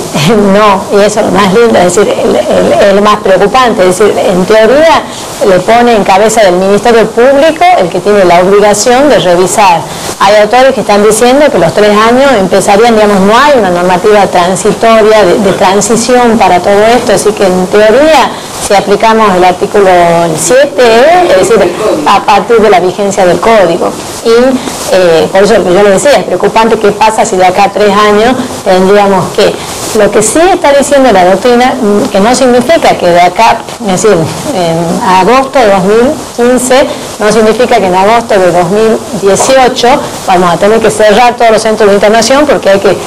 No, y eso es lo más lindo, es decir, el más preocupante, es decir, en teoría le pone en cabeza del Ministerio Público el que tiene la obligación de revisar. Hay autores que están diciendo que los 3 años empezarían, digamos, no hay una normativa transitoria de transición para todo esto, así que en teoría, si aplicamos el artículo 7, es decir, a partir de la vigencia del código. Y por eso lo que yo le decía, es preocupante qué pasa si de acá a 3 años tendríamos que... Lo que sí está diciendo la doctrina, que no significa que de acá, es decir, en agosto de 2015, no significa que en agosto de 2018 vamos a tener que cerrar todos los centros de internación porque hay que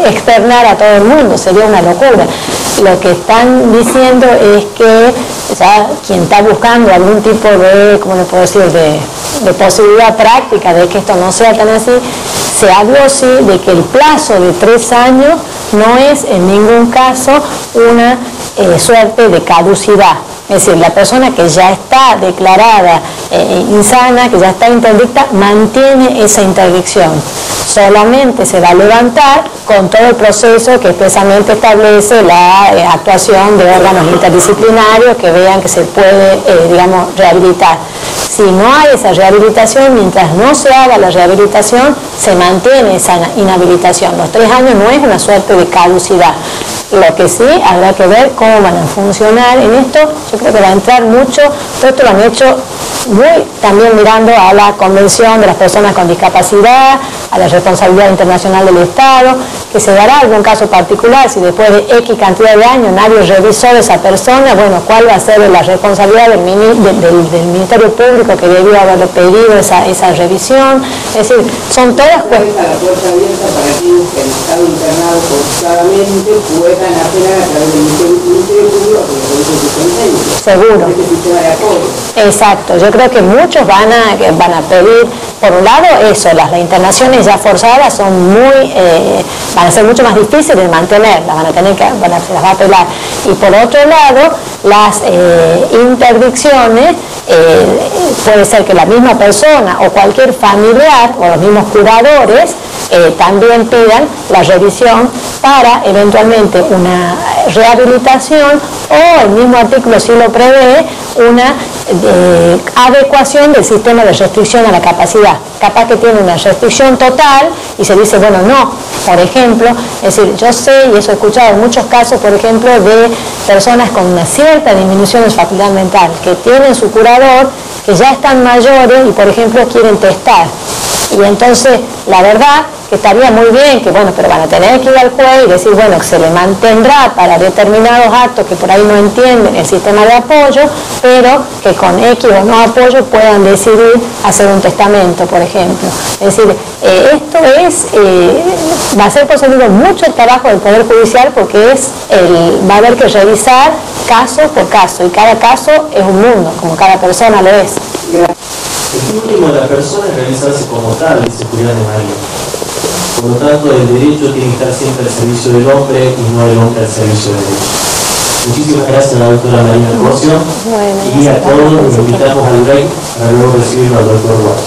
externar a todo el mundo, sería una locura. Lo que están diciendo es que ya quien está buscando algún tipo de, ¿cómo le puedo decir?, de posibilidad práctica de que esto no sea tan así, se habló sí de que el plazo de 3 años no es en ningún caso una suerte de caducidad. Es decir, la persona que ya está declarada insana, que ya está interdicta, mantiene esa interdicción. Solamente se va a levantar con todo el proceso que expresamente establece la actuación de órganos interdisciplinarios que vean que se puede, digamos, rehabilitar. Si no hay esa rehabilitación, mientras no se haga la rehabilitación, se mantiene esa inhabilitación. Los 3 años no es una suerte de caducidad. Lo que sí, habrá que ver cómo van a funcionar en esto. Yo creo que va a entrar mucho, todo esto lo han hecho muy también mirando a la Convención de las Personas con Discapacidad, a la responsabilidad internacional del Estado, que se dará algún caso particular, si después de X cantidad de años nadie revisó a esa persona, bueno, cuál va a ser la responsabilidad del Ministerio Público que debió haberle pedido esa revisión. Es decir, son todas cuestiones. La puerta abierta para aquellos que han estado internados forzadamente puedan apelar a través del Ministerio Público que le su sentencia. Seguro. Este sistema de apoyo. Exacto, yo creo que muchos van a pedir, por un lado, eso, las internaciones ya forzadas son van a ser mucho más difíciles de mantenerlas, se las va a apelar. Y por otro lado, las interdicciones, puede ser que la misma persona o cualquier familiar o los mismos curadores también pidan la revisión para eventualmente una rehabilitación, o el mismo artículo sí lo prevé, una adecuación del sistema de restricción a la capacidad. Capaz que tiene una restricción total y se dice, bueno, no, por ejemplo, es decir, yo sé y eso he escuchado en muchos casos, por ejemplo, de personas con una cierta disminución de su facultad mental, que tienen su curador, que ya están mayores y, por ejemplo, quieren testar. Y entonces, la verdad que estaría muy bien, que bueno, pero van a tener que ir al juez y decir, bueno, que se le mantendrá para determinados actos que por ahí no entienden el sistema de apoyo, pero que con X o no apoyo puedan decidir hacer un testamento, por ejemplo. Es decir, esto va a ser por seguido mucho el trabajo del Poder Judicial, porque va a haber que revisar caso por caso, y cada caso es un mundo, como cada persona lo es. El último de la persona es realizarse como tal, dice Julián de María. Por lo tanto, el derecho tiene que estar siempre al servicio del hombre y no el hombre al servicio del derecho. Muchísimas gracias a la doctora Marina Cosio y a todos los invitamos al break para luego recibirlo al doctor Guardia.